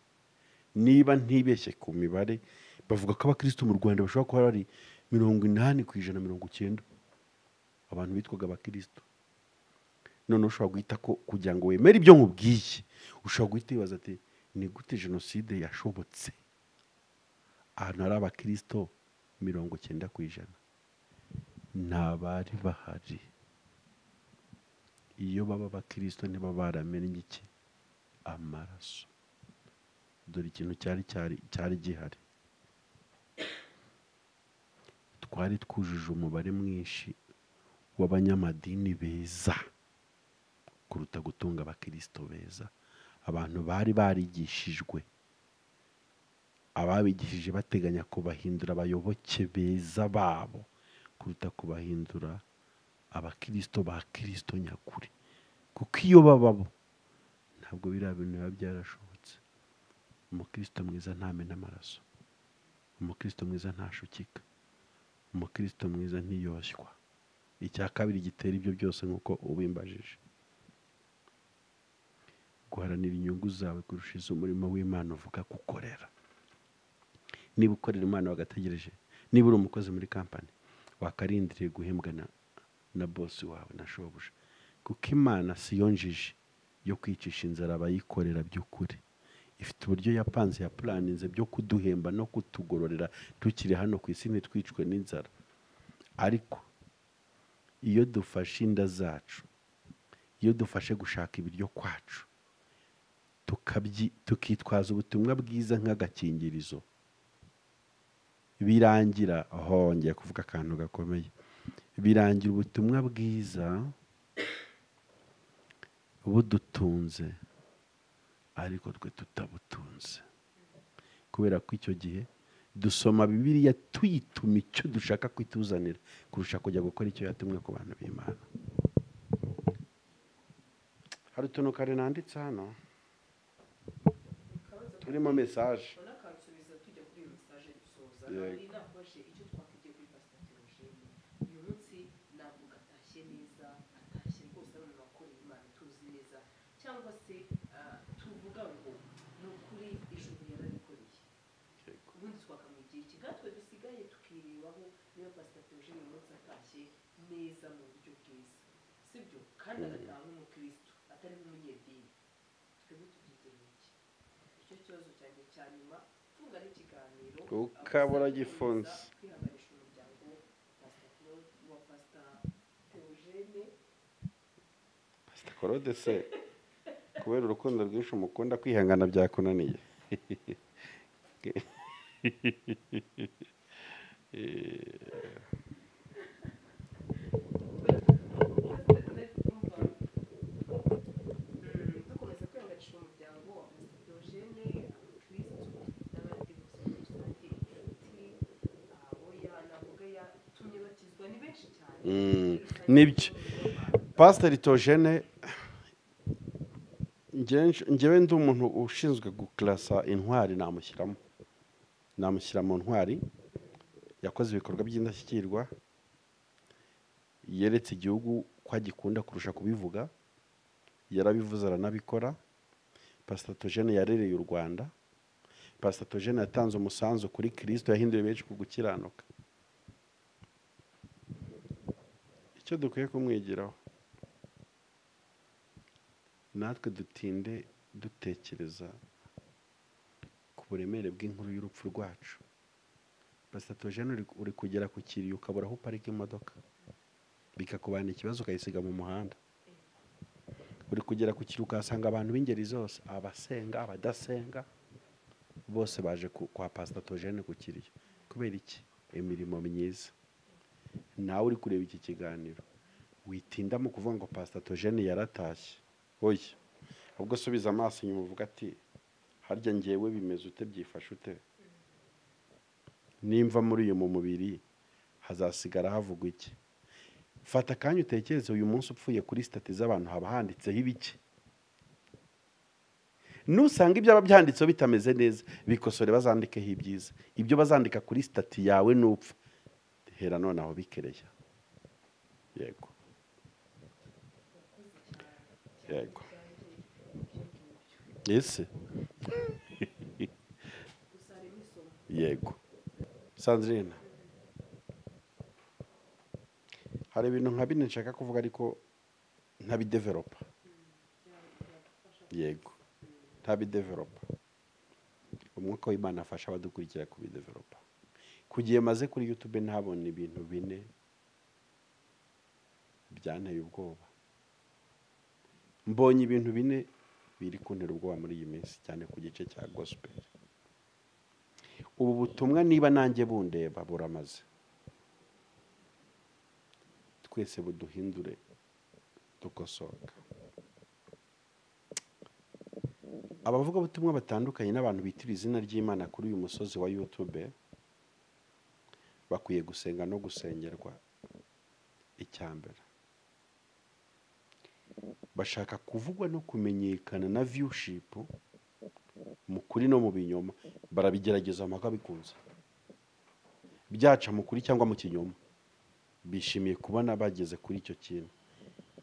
Niba ntibeshye ku mibare, bavuga ko abakristo mu Rwanda bashobora kuba ari 80% 90% abantu bitwaga abakristo. None ushobora guhita ko kugira ngo wemere ibyo nkubwiye, ushobora guhita wibaza ati ni gute jenoside yashobotse ahantu hari abakristo 90%? Ntabari bahari. Iyo baba abakristo niba baramennye iki? Amaraso. Dore ikintu cyari gihari, twari twujuje umubare mwinshi w'abanyamadini beza kuruta gutunga abakristo beza. Abantu bari barigishijwe, ababigishije bateganya kubahindura abayoboke beza babo kuruta kubahindura abakristo ba Kristo nyakuri. Kuko iyo bababo ntabwo biriya bintu biba byarashobotse. Umukristo mwiza ntamena amaraso, umukristo mwiza ntashukika, umukristo mwiza ntiyoshywa. Icya kabiri gitera ibyo byose nk'uko ubimbajije, guharanira inyungu zawe kurushiza umurimo w'Imana uvuga gukorera. Niba ukorera Imana wagategereje, niba uri umukozi muri kampani, wakarindiriye guhembwa na boss wawe na shobuja, kuko Imana si yo njiji yo kwicisha inzara abayikorera by'ukuri. ifite uburyo yapanze yapuraninze byo kuduhemba no kutugororera tukiri hano ku isi ntitwicwe n'inzara. Ariko iyo dufashe inda zacu, iyo dufashe gushaka ibiryo kwacu, tukitwaza ubutumwa bwiza nk'agakingirizo, birangira ngiye kuvuga akantu gakomeye, birangira ubutumwa bwiza budutunze ariko twe tutabutunze, kubera ko icyo gihe dusoma Bibiliya tuyituma icyo dushaka kwituzanira kurusha kujya gukora icyo yatumwe ku bantu b'Imana. Hari utuntu kare nanditse hano turimo mesaje. uyu munsi navuga atashye neza, atashye rwose ari umuntu wakoreye Imana tuzi neza, cyangwa se tuvuga ngo ni ukuri ijuru yararikoreye. Ubundi twakamwigira iki? Natwe dusigaye tukirebaho niba Pastor Theogene uyu munsi atashye neza mu buryo bwiza, sibyo? Kandi agataha nk'umukristo atari nk'umunyedini, twebwe tubyigereye iki? Icyo kibazo cyanjye cya nyuma tuvuga n'ikiganiro ukabura gifunze kwihanganisha umuryango wa Pastor Theogene. Pastor Claude se kubera urukundo rwinshi umukunda kwihangana byakunaniye? dukomeza kwihanganisha umuryango wa Pastor Theogene, abakristo n'abandi bose muri rusange, inshuti, abo navuga yatumye bakizwa ni benshi cyane. Nibyo Pastor Theogene, njyewe ndi umuntu ushinzwe guklasa intwari, namushyira mu ntwari. Yakoze ibikorwa by'indashyikirwa, yeretse igihugu ko agikunda kurusha kubivuga, yarabivuze aranabikora. Pastor Theogene yarereye u Rwanda. Pastor Theogene yatanze umusanzu kuri Kristo, yahinduye benshi ku gukiranuka. Icyo dukwiye kumwigiraho, natwe dutinde dutekereza ku buremere bw'inkuru y'urupfu rwacu. Pastor Theogene uri kugera ku kiriyo ukabura aho uparika imodoka, bikakubana ikibazo ukayisiga mu muhanda. Uri kugera ku kiriyo ukahasanga abantu b'ingeri zose, abasenga, abadasenga, bose baje kwa Pastor Theogene ku kiriyo. Kubera iki? Imirimo myiza. Nawe uri kureba iki kiganiro, witinda mu kuvuga ngo Pastor Theogene yaratashye. Oya, ubwo subiza amaso inyuma uvuga ati harya njyewe bimeze ute, byifashe ute? Nimva muri uyu mu mubiri hazasigara havugwa iki? Fata akanya utekereze, uyu munsi upfuye kuri stati z'abantu haba handitseho ibiki? Nusanga ibyaba byanditseho bitameze neza, bikosore bazandikeho ibyiza. Ibyo bazandika kuri stati yawe nupfa, hera none aho bikereya. Yego. Yego. Ese yego. Sandrine, hari ibintu nka bine nshaka kuvuga ariko ntabidevelopa. Yego, ntabidevelopa. Umwuka w'Imana afasha abadukurikira kubidevelopa. Kugiye maze kuri YouTube ntabona ibintu bine byanteye ubwoba. Mbonye ibintu bine biri kuntera ubwoba muri iyi minsi, cyane ku gice cya gospel. Ubu butumwa niba nanjye bundeba buramaze, twese buduhindure dukosoka. Abavuga butumwa batandukanye n'abantu bitira izina ry'Imana kuri uyu musozi wa YouTube bakwiye gusenga no gusengerwa. Icyambere, bashaka kuvugwa no kumenyekana na viewship mu kuri no mu binyoma, barabigerageza mpaka bikunze. Byaca mu kuri cyangwa mu kinyoma, bishimiye kubona bageze kuri icyo kintu,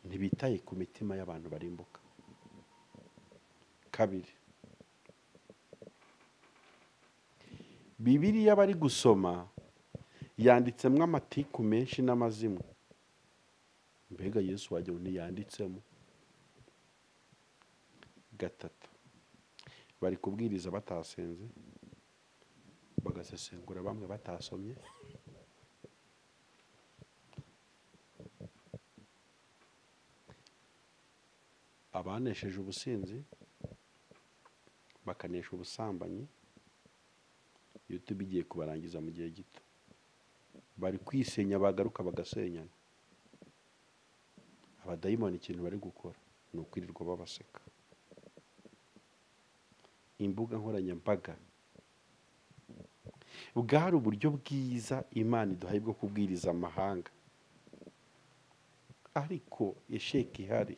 ntibitaye ku mitima y'abantu barimbuka. Kabiri, Bibiliya bari gusoma yanditsemo amatiku menshi n'amazimu. Mbega Yesu wagira ntiyanditsemo. Gatatu, bari kubwiriza batasenze, bagasesengura bamwe batasomye. Abanesheje ubusinzi bakanesha ubusambanyi, YouTube igiye kubarangiza mu gihe gito. Bari kwisenya, bagaruka bagasenyana. Abadayimoni ikintu bari gukora ni ukwirirwa babaseka. Imbuga nkoranyambaga bwari uburyo bwiza Imana iduhaye bwo kubwiriza amahanga, ariko isheki ihari,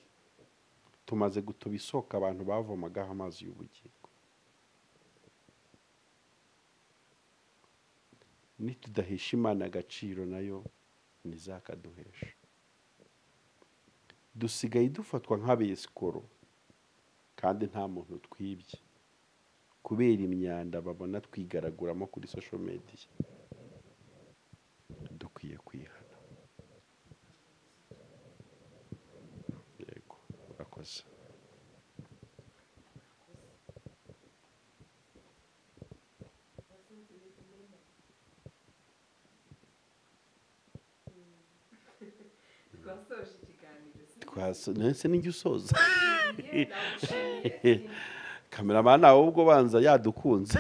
tumaze gutoba isoko abantu bavomagaho amazi y'ubugingo. Nitudahesha Imana agaciro, nayo ntizakaduhesha. Dusigaye dufatwa nk'abesikoro kandi nta muntu twibye, kubera imyanda babona twigaraguramo kuri social media. Dukwiye kwihana. Yego, urakoze. twasoje ikiganiro Nese ninjye usoza. Kameramani ahubwo banza yadukunze.